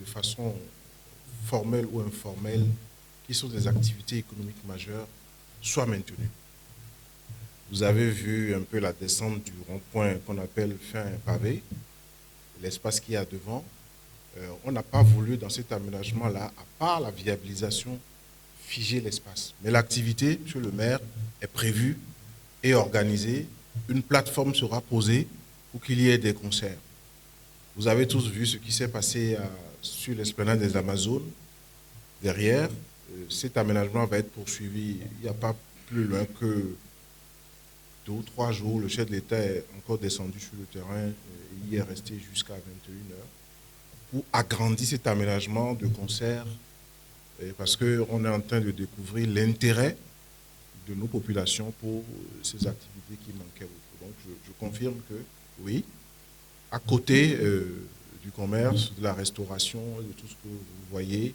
de façon formelle ou informelle, qui sont des activités économiques majeures, soient maintenues. Vous avez vu un peu la descente du rond-point qu'on appelle fin pavé, l'espace qu'il y a devant. On n'a pas voulu, dans cet aménagement-là, à part la viabilisation, figer l'espace. Mais l'activité, monsieur le maire, est prévue et organisée. Une plateforme sera posée pour qu'il y ait des concerts. Vous avez tous vu ce qui s'est passé sur l'esplanade des Amazones. Derrière, cet aménagement va être poursuivi. Il n'y a pas plus loin que 2 ou 3 jours. Le chef de l'État est encore descendu sur le terrain. Il est resté jusqu'à 21h pour agrandir cet aménagement de concerts parce qu'on est en train de découvrir l'intérêt de nos populations pour ces activités qui manquaient beaucoup. Donc je confirme que oui, à côté du commerce, de la restauration et de tout ce que vous voyez,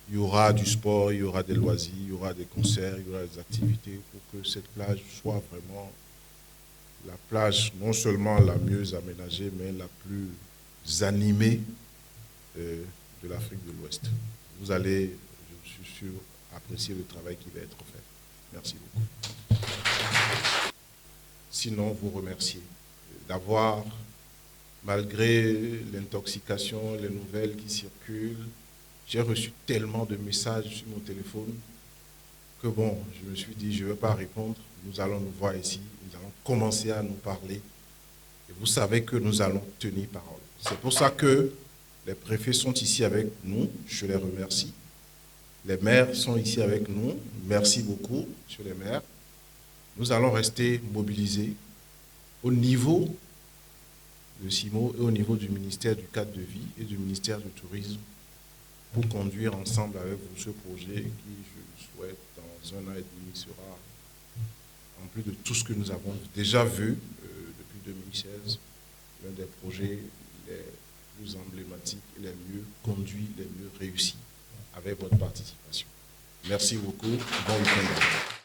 il y aura du sport, il y aura des loisirs, il y aura des concerts, il y aura des activités pour que cette plage soit vraiment la plage non seulement la mieux aménagée, mais la plus animée de l'Afrique de l'Ouest. Vous allez, je suis sûr, apprécier le travail qui va être fait. Merci beaucoup. Sinon, vous remercier d'avoir, malgré l'intoxication, les nouvelles qui circulent, j'ai reçu tellement de messages sur mon téléphone que bon, je me suis dit, je ne vais pas répondre. Nous allons nous voir ici, nous allons commencer à nous parler. Et vous savez que nous allons tenir parole. C'est pour ça que les préfets sont ici avec nous, je les remercie. Les maires sont ici avec nous, merci beaucoup, monsieur les maires. Nous allons rester mobilisés au niveau de CIMO et au niveau du ministère du cadre de vie et du ministère du tourisme pour conduire ensemble avec vous ce projet qui, je souhaite, dans 1 an et demi, sera, en plus de tout ce que nous avons déjà vu depuis 2016, l'un des projets les plus emblématiques et les mieux conduits, les mieux réussis avec votre participation. Merci beaucoup. Bon week-end.